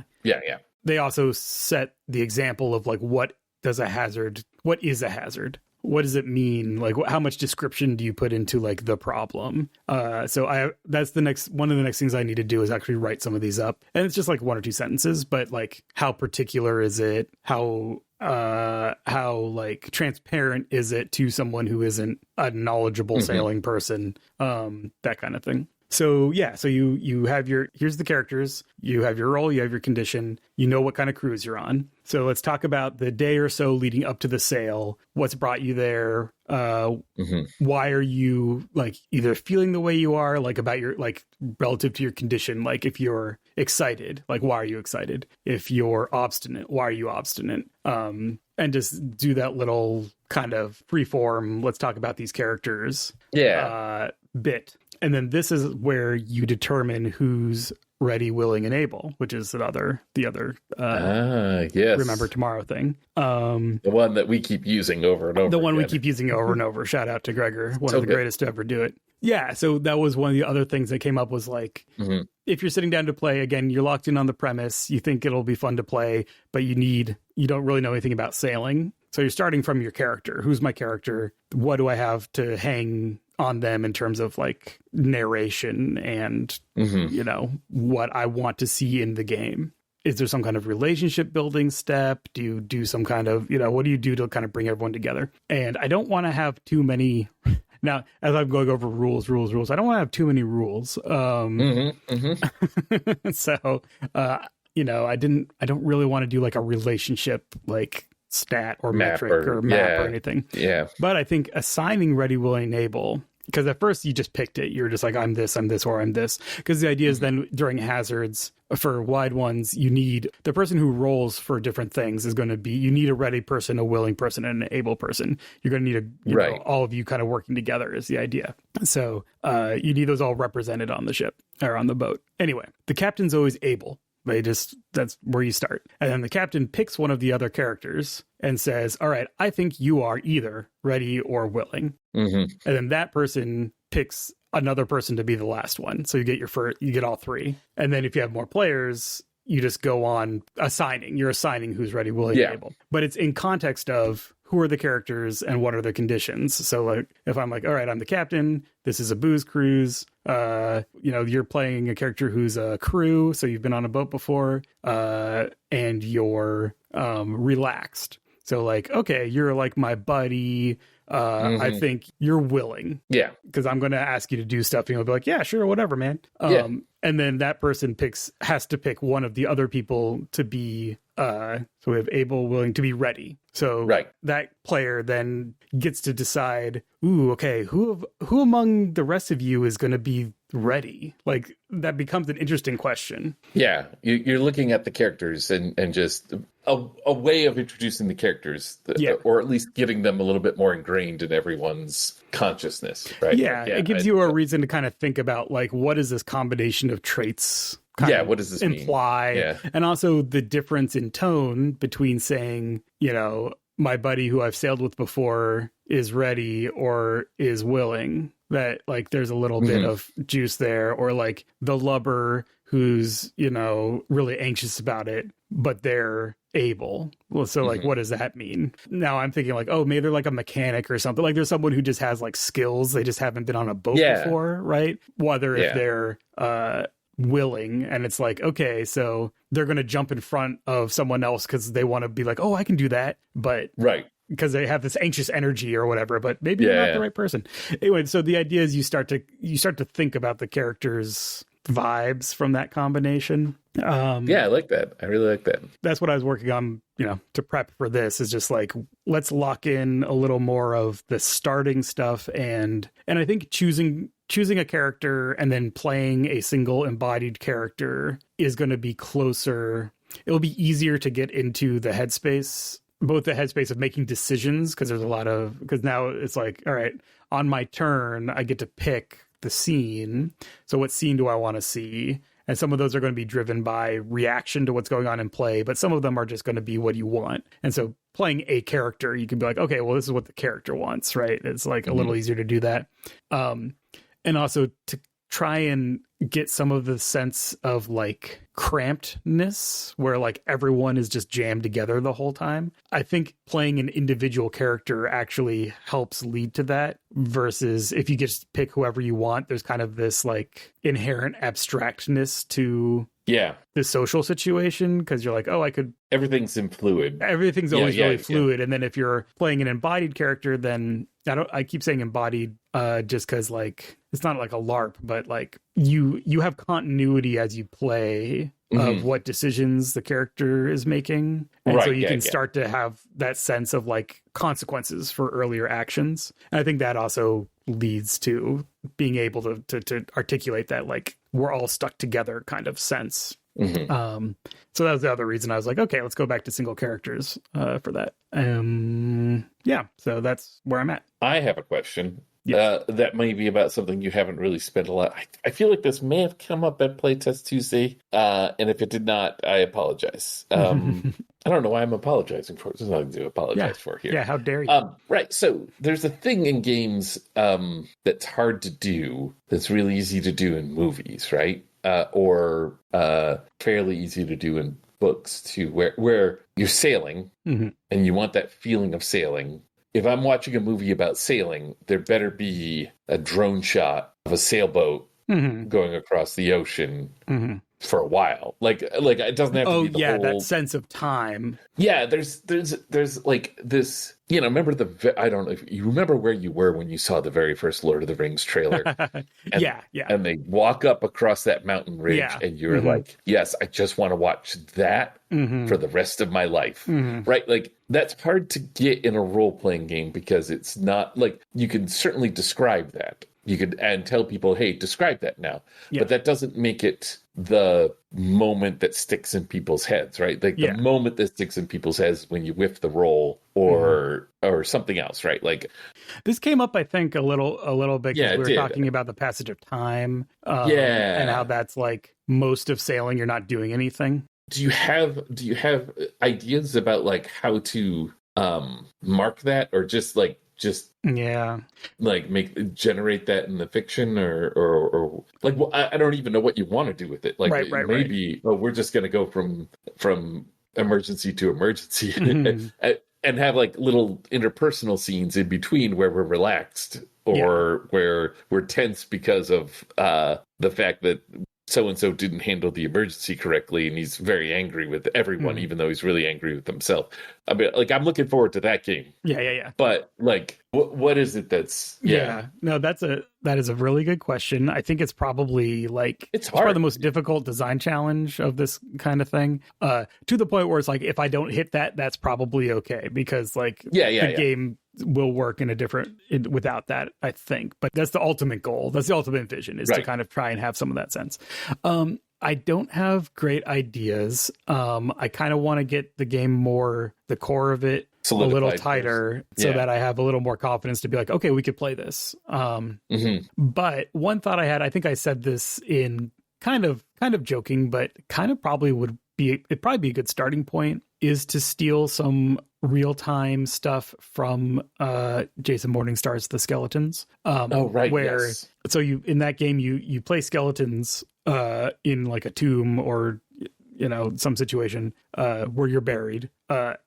They also set the example of like what does a hazard, what is a hazard? What does it mean? Like, how much description do you put into like the problem? So that's one of the next things I need to do is actually write some of these up. And it's just like 1 or 2 sentences, but like, how particular is it? How like transparent is it to someone who isn't a knowledgeable sailing person? That kind of thing. So yeah, so you have here's the characters, you have your role, you have your condition, you know what kind of cruise you're on. So let's talk about the day or so leading up to the sail. What's brought you there? Why are you like either feeling the way you are, like about your, like relative to your condition? Like if you're excited, like why are you excited? If you're obstinate, why are you obstinate? And just do that little kind of freeform, let's talk about these characters bit. And then this is where you determine who's ready, willing, and able, which is the other yes, Remember Tomorrow thing. The one that we keep using over and over. The one we keep using over and over. Shout out to Gregor, one of the greatest to ever do it. Yeah, so that was one of the other things that came up was like, if you're sitting down to play, again, you're locked in on the premise, you think it'll be fun to play, but you don't really know anything about sailing. So you're starting from your character. Who's my character? What do I have to hang on them in terms of like narration and, you know, what I want to see in the game? Is there some kind of relationship building step? Do you do some kind of, you know, what do you do to kind of bring everyone together? And I don't want to have too many. Now, as I'm going over rules, I don't want to have too many rules. So, you know, I don't really want to do like a relationship, like stat or metric or map or anything. Yeah. But I think assigning ready, willing, able, because at first you just picked it. You're just like, I'm this, or I'm this. Because the idea is then during hazards for wide ones, you need the person who rolls for different things is going to be, you need a ready person, a willing person, and an able person. You're going to need you know, all of you kind of working together is the idea. So you need those all represented on the ship or on the boat. Anyway, the captain's always able. That's where you start. And then the captain picks one of the other characters and says, all right, I think you are either ready or willing. And then that person picks another person to be the last one. So you get all 3. And then if you have more players, you just go on assigning. You're assigning who's ready, willing, and able. But it's in context of who are the characters and what are the conditions. So like, if I'm like, all right, I'm the captain, this is a booze cruise. You know, you're playing a character who's a crew. So you've been on a boat before, and you're, relaxed. So like, okay, you're like my buddy. I think you're willing. Yeah. Because I'm going to ask you to do stuff. And you'll be like, yeah, sure. Whatever, man. And then that person has to pick one of the other people to be, so we have able, willing, to be ready. So that player then gets to decide, ooh, okay, who among the rest of you is going to be ready? Like that becomes an interesting question. Yeah. You're looking at the characters and just a way of introducing the characters, or at least getting them a little bit more ingrained in everyone's consciousness, right? Yeah, it gives you a reason to kind of think about like, what is this combination of traits what does this imply? Mean? Yeah. And also the difference in tone between saying, you know, my buddy who I've sailed with before is ready or is willing. That like there's a little bit of juice there, or like the lubber who's, you know, really anxious about it, but they're able. Well, so like, what does that mean? Now I'm thinking like, oh, maybe they're like a mechanic or something. Like there's someone who just has like skills. They just haven't been on a boat before, right? Whether if they're willing, and it's like, okay, so they're going to jump in front of someone else because they want to be like, oh, I can do that. But because they have this anxious energy or whatever, but maybe you're not the right person. Anyway, so the idea is you start to think about the characters' vibes from that combination. I like that. I really like that. That's what I was working on, you know, to prep for this, is just like, let's lock in a little more of the starting stuff. And I think choosing a character and then playing a single embodied character is going to be closer. It'll be easier to get into the headspace, both the headspace of making decisions, because now it's like, all right, on my turn, I get to pick the scene. So what scene do I want to see? And some of those are going to be driven by reaction to what's going on in play, but some of them are just going to be what you want. And so playing a character, you can be like, okay, well, this is what the character wants, right? It's like a little easier to do that. And also to try and get some of the sense of like crampedness where like everyone is just jammed together the whole time. I think playing an individual character actually helps lead to that, versus if you just pick whoever you want, there's kind of this like inherent abstractness to the social situation, because you're like, oh, I could... Everything's in fluid. Everything's always really fluid. And then if you're playing an embodied character, then I keep saying embodied just because like it's not like a LARP, but like you have continuity as you play of what decisions the character is making. And so you can start to have that sense of like consequences for earlier actions. And I think that also leads to being able to articulate that like we're all stuck together kind of sense. So that was the other reason I was like, okay, let's go back to single characters for that. So that's where I'm at. I have a question. That may be about something you haven't really spent a lot. I feel like this may have come up at Playtest Tuesday, and if it did not, I apologize. I don't know why I'm apologizing for it. There's nothing to apologize for here. Yeah, how dare you? Right, so there's a thing in games that's hard to do, that's really easy to do in movies, right? Or fairly easy to do in books, too, where you're sailing, and you want that feeling of sailing. If I'm watching a movie about sailing, there better be a drone shot of a sailboat going across the ocean for a while. Like it doesn't have to be the whole... that sense of time. Yeah, there's like this, remember I don't know if you remember where you were when you saw the very first Lord of the Rings trailer. And, and they walk up across that mountain ridge and you're like, yes, I just want to watch that for the rest of my life. Right? Like that's hard to get in a role-playing game because it's not like you can certainly describe that. You could and tell people, hey, describe that now. But that doesn't make it the moment that sticks in people's heads, right? Like the moment that sticks in people's heads when you whiff the roll or something else, right? Like this came up, I think, a little bit because we were talking about the passage of time. And how that's like most of sailing, you're not doing anything. Do you have ideas about like how to mark that, or just generate that in the fiction or like, well, I don't even know what you want to do with it. Like maybe we're just going to go from emergency to emergency and have like little interpersonal scenes in between where we're relaxed or where we're tense because of the fact that so-and-so didn't handle the emergency correctly and he's very angry with everyone, even though he's really angry with himself. I mean, like, I'm looking forward to that game. Yeah. But like, what is it that's... No, that is a really good question. I think it's probably like... It's hard. Probably the most difficult design challenge of this kind of thing. To the point where it's like, if I don't hit that, that's probably okay. Because like, the game will work in a different without that, I think. But that's the ultimate goal. That's the ultimate vision, is to kind of try and have some of that sense. I don't have great ideas. I kind of want to get the game more, the core of it, solidified, a little tighter, so that I have a little more confidence to be like, okay, we could play this. But one thought I had, I think I said this in kind of joking, but kind of probably it'd probably be a good starting point, is to steal some real-time stuff from Jason Morningstar's The Skeletons. So you, in that game, you play skeletons in like a tomb or some situation where you're buried,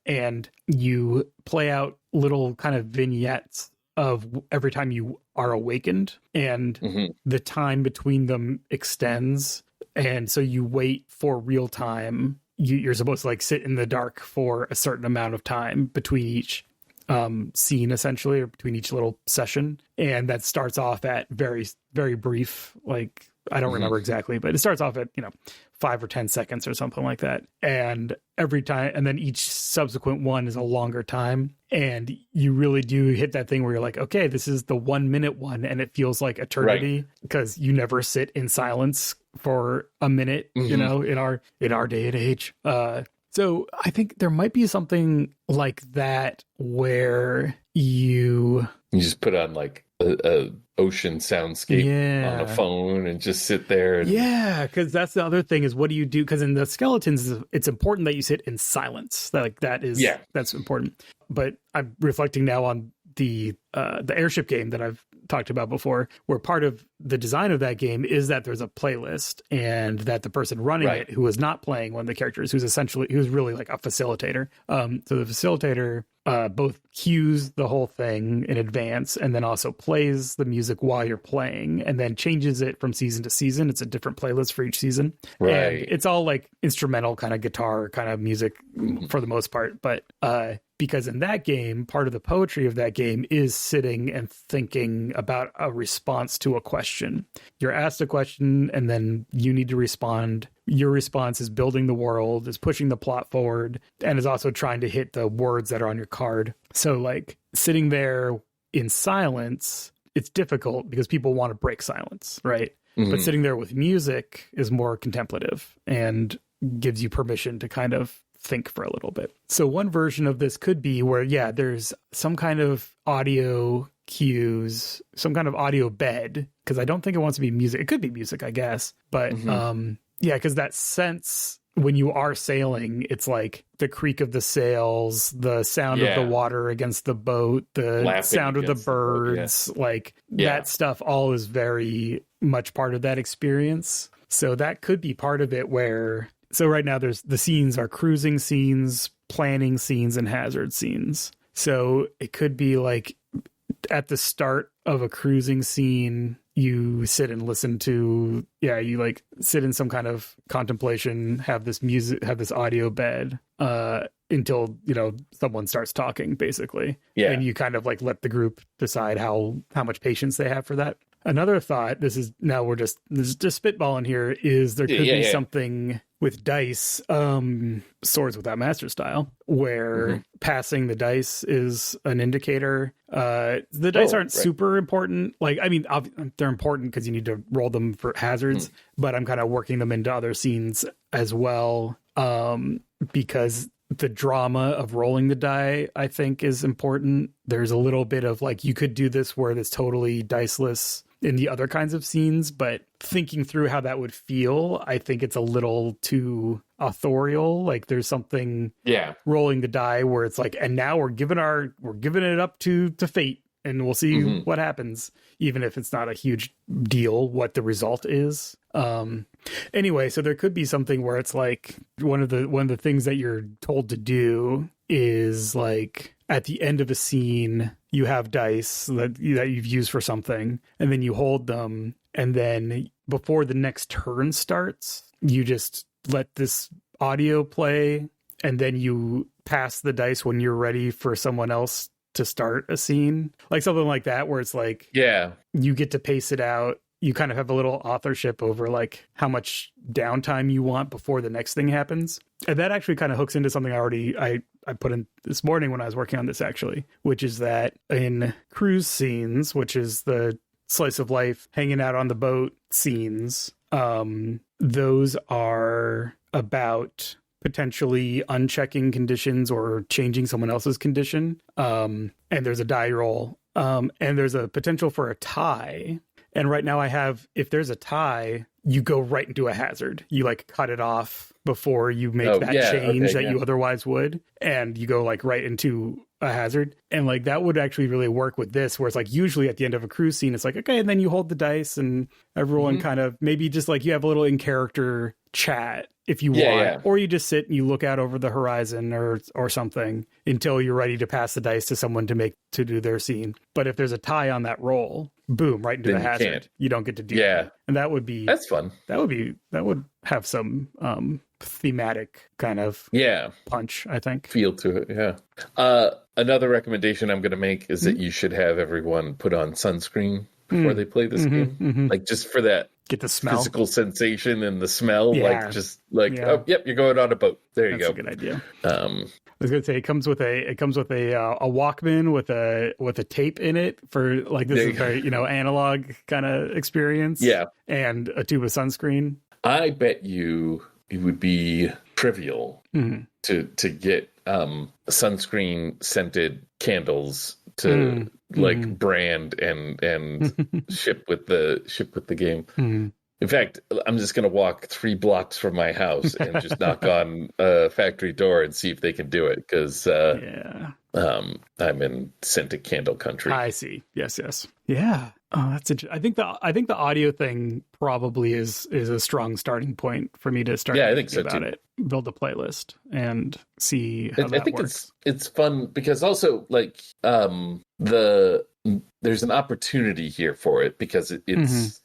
and you play out little kind of vignettes of every time you are awakened, and the time between them extends, and so you wait for real time. You're supposed to like sit in the dark for a certain amount of time between each scene, essentially, or between each little session. And that starts off at very, very brief, like, I don't remember exactly, but it starts off at, 5 or 10 seconds or something like that. And every time, and then each subsequent one is a longer time. And you really do hit that thing where you're like, okay, this is the 1 minute one. And it feels like eternity because you never sit in silence for a minute, in our day and age. So I think there might be something like that where you just put on like a ocean soundscape on a phone and just sit there. Because that's the other thing, is what do you do? Because in the Skeletons, it's important that you sit in silence. That's important. But I'm reflecting now on the airship game that I've talked about before, where part of the design of that game is that there's a playlist and that the person running it, who is not playing one of the characters, who's really like a facilitator. So the facilitator both cues the whole thing in advance and then also plays the music while you're playing and then changes it from season to season. It's a different playlist for each season. And it's all like instrumental kind of guitar kind of music for the most part. But because in that game, part of the poetry of that game is sitting and thinking about a response to a question. You're asked a question and then you need to respond. Your response is building the world, is pushing the plot forward, and is also trying to hit the words that are on your card. So like sitting there in silence, it's difficult because people want to break silence, right? But sitting there with music is more contemplative and gives you permission to kind of think for a little bit. So one version of this could be where, there's some kind of audio cues, some kind of audio bed, because I don't think it wants to be music. It could be music, I guess. But because that sense when you are sailing, it's like the creak of the sails, the sound of the water against the boat, the laughing sound of the birds, that stuff all is very much part of that experience. So that could be part of it where, so right now there's the scenes are cruising scenes, planning scenes, and hazard scenes. So it could be like at the start of a cruising scene, you sit and listen to, you like sit in some kind of contemplation, have this music, have this audio bed until, someone starts talking basically. Yeah. And you kind of like let the group decide how much patience they have for that. Another thought, this is just spitballing here, is there could be something with dice, Swords Without Master style, where passing the dice is an indicator. The dice aren't super important. They're important because you need to roll them for hazards, but I'm kind of working them into other scenes as well, because the drama of rolling the die, I think, is important. There's a little bit of like, you could do this where it's totally diceless in the other kinds of scenes, but thinking through how that would feel, I think it's a little too authorial. Like there's something rolling the die where it's like, and now we're giving it up to fate, and we'll see what happens, even if it's not a huge deal what the result is. Anyway, so there could be something where it's like one of the things that you're told to do is like at the end of a scene, you have dice that you've used for something, and then you hold them, and then before the next turn starts, you just let this audio play, and then you pass the dice when you're ready for someone else to start a scene, like something like that, where it's like, you get to pace it out. You kind of have a little authorship over like how much downtime you want before the next thing happens. And that actually kind of hooks into something I put in this morning when I was working on this, actually, which is that in cruise scenes, which is the slice of life hanging out on the boat scenes, those are about potentially unchecking conditions or changing someone else's condition. And there's a die roll. And there's a potential for a tie. And right now if there's a tie, you go right into a hazard. You like cut it off before you make change you otherwise would. And you go like right into a hazard. And like that would actually really work with this, where it's like usually at the end of a cruise scene, it's like, okay, and then you hold the dice and everyone kind of maybe just like you have a little in character chat if you want, or you just sit and you look out over the horizon or something until you're ready to pass the dice to someone to do their scene. But if there's a tie on that roll, boom, right into the hazard. You don't get to do that. And that's fun. That would have some thematic kind of punch, I think. Feel to it, Another recommendation I'm going to make is that you should have everyone put on sunscreen before they play this game. Like just for that get the smell, physical sensation and the smell, oh yep, you're going on a boat. There you go. That's a good idea. I was gonna say it comes with a Walkman with a tape in it for like this is very analog kind of experience. Yeah, and a tube of sunscreen. I bet you it would be trivial to get sunscreen scented candles to brand and ship with the game. In fact, I'm just going to walk 3 blocks from my house and just knock on a factory door and see if they can do it. Because I'm in scented candle country. I see. Yes. Yeah. Oh, that's interesting. I think the audio thing probably is a strong starting point for me to start. Yeah, I think so about too. It, build a playlist and see how that works. It's fun because also like there's an opportunity here for it because it's.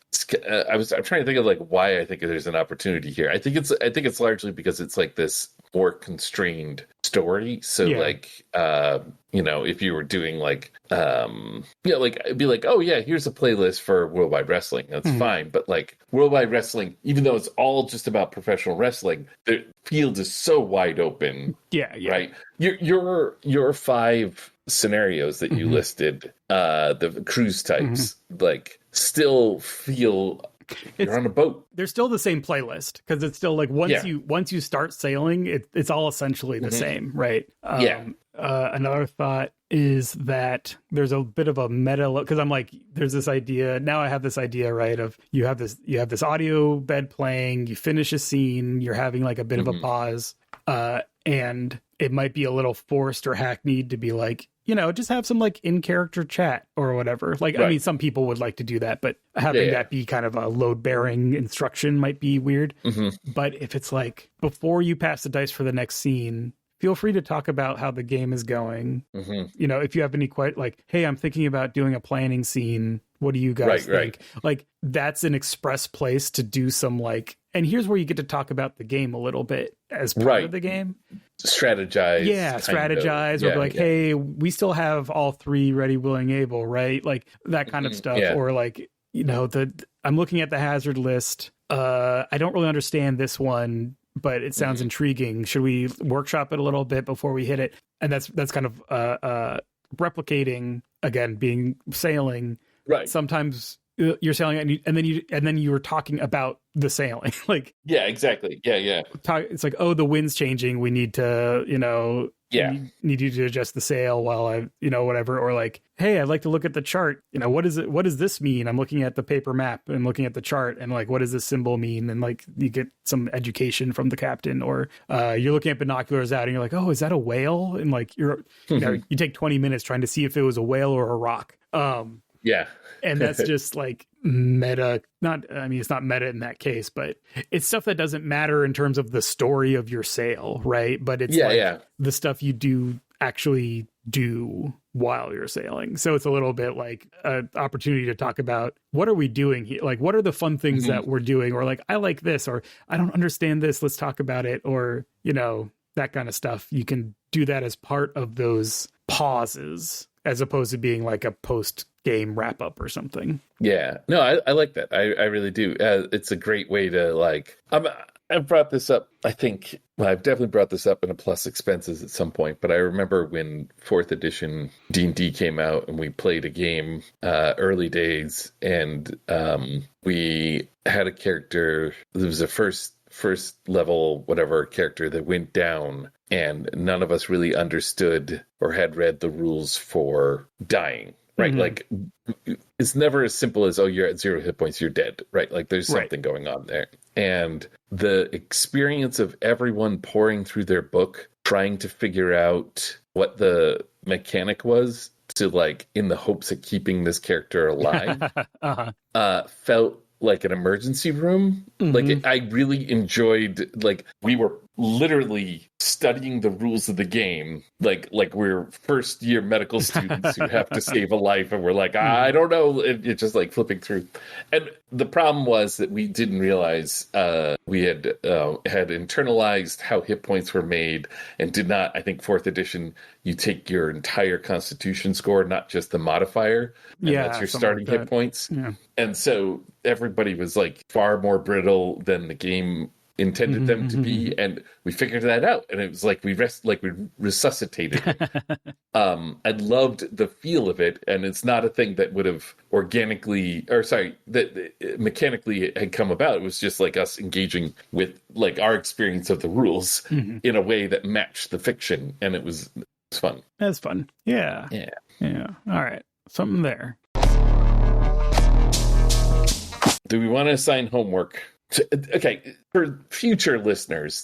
I'm trying to think of like why I think there's an opportunity here. I think it's largely because it's like this more constrained story. So like if you were doing like like it'd be like, oh yeah, here's a playlist for Worldwide Wrestling. That's fine. But like Worldwide Wrestling, even though it's all just about professional wrestling, the field is so wide open. Yeah. Right. Your 5 scenarios that you listed, the cruise types, like still feel you're on a boat. They're still the same playlist because it's still like once you start sailing, it's all essentially the same, right? Another thought is that there's a bit of a meta because I'm like, there's this idea now. I have this idea, right? Of you have this audio bed playing, you finish a scene, you're having like a bit of a pause, and it might be a little forced or hackneyed to be like, just have some like in-character chat or whatever. Like, I mean, some people would like to do that, but having that be kind of a load-bearing instruction might be weird. But if it's like, before you pass the dice for the next scene, feel free to talk about how the game is going. If you have any like, hey, I'm thinking about doing a planning scene. What do you guys think? Like, that's an express place to do some like, and here's where you get to talk about the game a little bit as part of the game. Strategize. Yeah, strategize. Or be like, hey, we still have all 3 ready, willing, able, right? Like that kind of stuff. Or like, I'm looking at the hazard list. I don't really understand this one, but it sounds intriguing. Should we workshop it a little bit before we hit it? And that's kind of replicating, again, being sailing. Right. Sometimes you're sailing and then you were talking about the sailing. Like, yeah, exactly. Yeah. It's like, oh, the wind's changing. We need to, need you to adjust the sail while I, whatever. Or like, hey, I'd like to look at the chart. What does this mean? I'm looking at the paper map and looking at the chart and like, what does this symbol mean? And like, you get some education from the captain, or you're looking at binoculars out and you're like, oh, is that a whale? And like, you take 20 minutes trying to see if it was a whale or a rock. Yeah. And that's just like meta. It's not meta in that case, but it's stuff that doesn't matter in terms of the story of your sail, right? But it's the stuff you do actually do while you're sailing. So it's a little bit like an opportunity to talk about, what are we doing here? Like, what are the fun things that we're doing? Or like, I like this, or I don't understand this. Let's talk about it. Or, that kind of stuff. You can do that as part of those pauses, as opposed to being like a post-game wrap-up or something. Yeah. No, I like that. I really do. It's a great way to like... I've brought this up, I think... Well, I've definitely brought this up in a Plus Expenses at some point, but I remember when 4th edition D&D came out and we played a game early days, and we had a character... It was a first level whatever character that went down, and none of us really understood or had read the rules for dying, right? Like, it's never as simple as, oh, you're at 0 hit points, you're dead, right? Like, there's something going on there. And the experience of everyone pouring through their book trying to figure out what the mechanic was to, like, in the hopes of keeping this character alive felt like an emergency room. Like, I really enjoyed, like, we were literally studying the rules of the game like we're first year medical students who have to save a life, and we're like, I don't know, it's just like flipping through. And the problem was that we didn't realize we had internalized how hit points were made, and did not, I think 4th edition, you take your entire constitution score, not just the modifier, and that's your starting hit points. And so everybody was like far more brittle than the game intended them to be, and we figured that out, and it was like we resuscitated him. I loved the feel of it, and it's not a thing that would have mechanically had come about. It was just like us engaging with like our experience of the rules in a way that matched the fiction, and it was fun. That's fun. Yeah. All right, something there. Do we want to assign homework? So, okay, for future listeners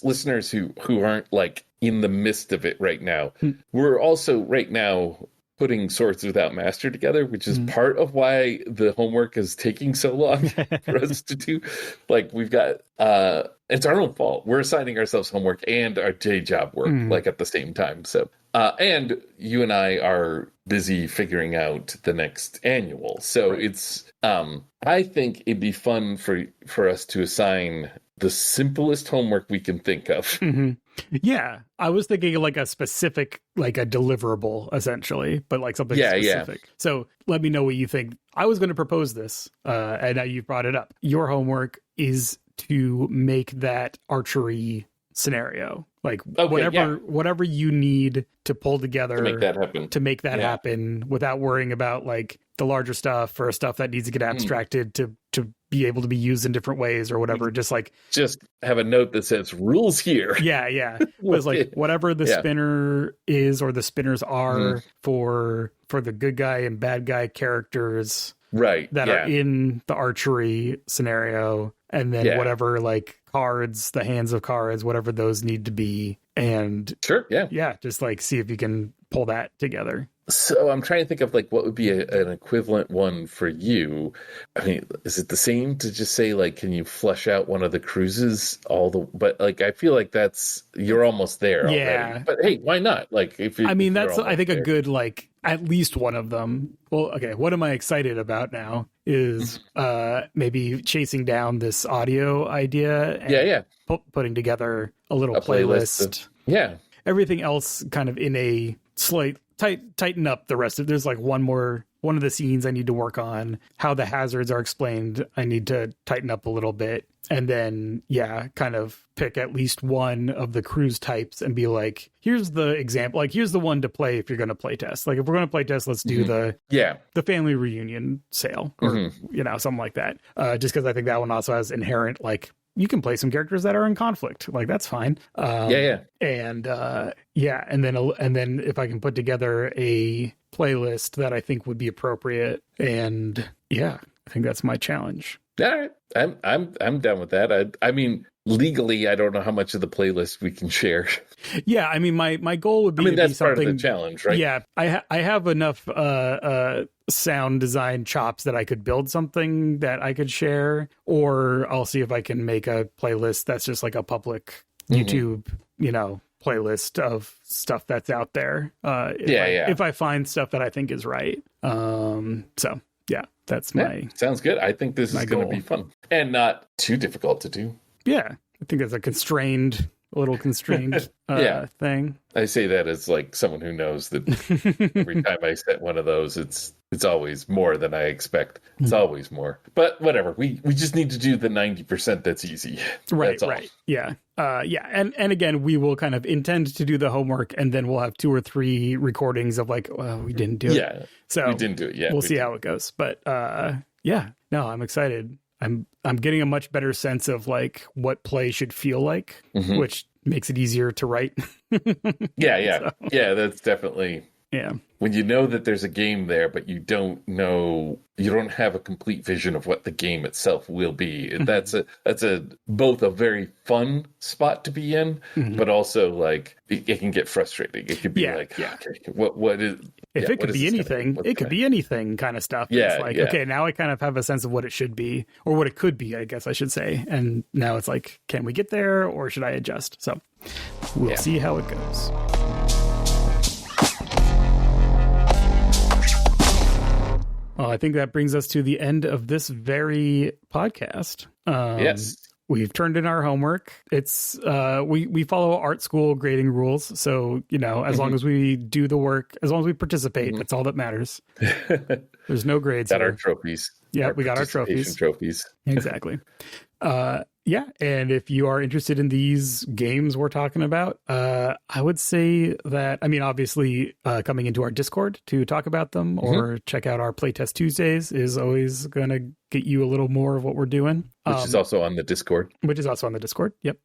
who aren't like in the midst of it right now, we're also right now putting Swords Without Master together, which is part of why the homework is taking so long for us to do. Like, we've got it's our own fault. We're assigning ourselves homework and our day job work like at the same time. So and you and I are busy figuring out the next annual. So it's I think it'd be fun for us to assign the simplest homework we can think of. Yeah, I was thinking like a specific, like a deliverable, essentially, but like something specific. Yeah. So let me know what you think. I was going to propose this, and now you've brought it up. Your homework is to make that archery scenario, like whatever you need to pull together to make that happen without worrying about like the larger stuff or stuff that needs to get abstracted to be able to be used in different ways or whatever. Just have a note that says rules here. Yeah. It was like whatever the spinner is or the spinners are for the good guy and bad guy characters that are in the archery scenario. And then whatever like cards, the hands of cards, whatever those need to be. And just like see if you can pull that together. So I'm trying to think of like what would be an equivalent one for you. I mean, is it the same to just say like, can you flesh out one of the cruises? But like, I feel like you're almost there already. But hey, why not? Like, that's I think a good like at least one of them. Well, okay, what am I excited about now is maybe chasing down this audio idea and putting together a little playlist. Everything else kind of in a slight tighten up the rest of. There's like one of the scenes I need to work on, how the hazards are explained. I need to tighten up a little bit. And then, kind of pick at least one of the cruise types and be like, here's the example, like, here's the one to play if you're going to play test. Like, if we're going to play test, let's do the family reunion sail or, something like that. Just because I think that one also has inherent, like, you can play some characters that are in conflict. Like, that's fine. And then if I can put together a playlist that I think would be appropriate, and I think that's my challenge. All right. I'm down with that. I mean, legally, I don't know how much of the playlist we can share. Yeah, I mean, my goal would be to that's be something, part of the challenge, right? Yeah, I have enough sound design chops that I could build something that I could share, or I'll see if I can make a playlist that's just like a public YouTube, playlist of stuff that's out there. If I find stuff that I think is right. That's my... Sounds good. I think this is going to be fun and not too difficult to do. Yeah, I think it's a little constrained thing. I say that as like someone who knows that every time I set one of those, it's always more than I expect. It's always more. But whatever. We just need to do the 90% that's easy. Right, that's right. Yeah. And again, we will kind of intend to do the homework, and then we'll have 2 or 3 recordings of like, well, we didn't do it. Yeah. So we didn't do it yet. We'll see how it goes. But no, I'm excited. I'm getting a much better sense of like what play should feel like, which makes it easier to write. Yeah, that's definitely when you know that there's a game there, but you don't have a complete vision of what the game itself will be. That's both a very fun spot to be in, but also like it can get frustrating. It could be okay, what is if it could be anything, it could be anything kind of stuff. Yeah, it's like, okay, now I kind of have a sense of what it should be, or what it could be, I guess I should say. And now it's like, can we get there, or should I adjust? So we'll see how it goes. Well, I think that brings us to the end of this very podcast. Yes. We've turned in our homework. It's we follow art school grading rules. So, as long as we do the work, as long as we participate, that's all that matters. There's no grades. Got our trophies. Yeah, we got our trophies. Exactly. And if you are interested in these games we're talking about, I would say that, obviously coming into our Discord to talk about them or check out our Playtest Tuesdays is always going to get you a little more of what we're doing. Which is also on the Discord. Yep.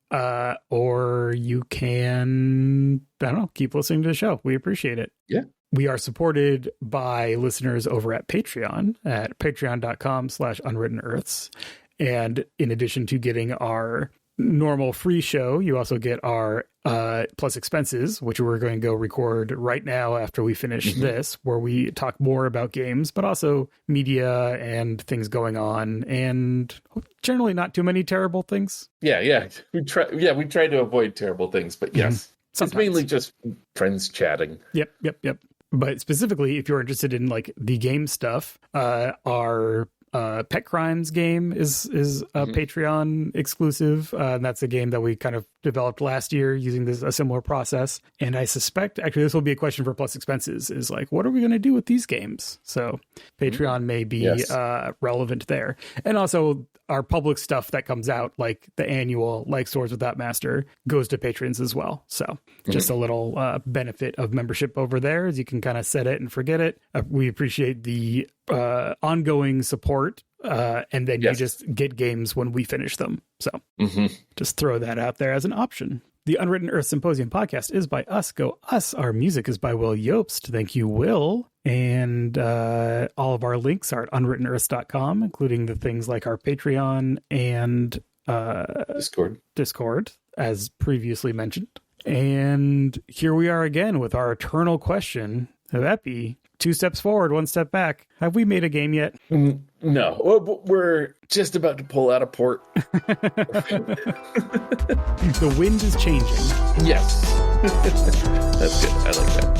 Or you can, keep listening to the show. We appreciate it. Yeah. We are supported by listeners over at Patreon at patreon.com/unwrittenearths. And in addition to getting our normal free show, you also get our plus expenses, which we're going to go record right now after we finish this, where we talk more about games, but also media and things going on, and generally not too many terrible things. Yeah. We try to avoid terrible things, but yes, sometimes. It's mainly just friends chatting. Yep. But specifically, if you're interested in like the game stuff, our Pet Crimes game is a Patreon exclusive. And that's a game that we kind of developed last year using a similar process. And I suspect, actually, this will be a question for Plus Expenses, is like, what are we going to do with these games? So Patreon may be relevant there. And also our public stuff that comes out, like the annual, like Swords Without Master, goes to patrons as well. So just a little benefit of membership over there, is you can kind of set it and forget it. We appreciate the ongoing support, and then you just get games when we finish them. So just throw that out there as an option. The Unwritten Earth Symposium podcast is by us. Go us. Our music is by Will Yobst. Thank you, Will. And all of our links are at unwrittenearth.com, including the things like our Patreon and Discord, as previously mentioned. And here we are again with our eternal question of Epi. 2 steps forward, 1 step back. Have we made a game yet? No, we're just about to pull out of port. The wind is changing. Yes. That's good. I like that.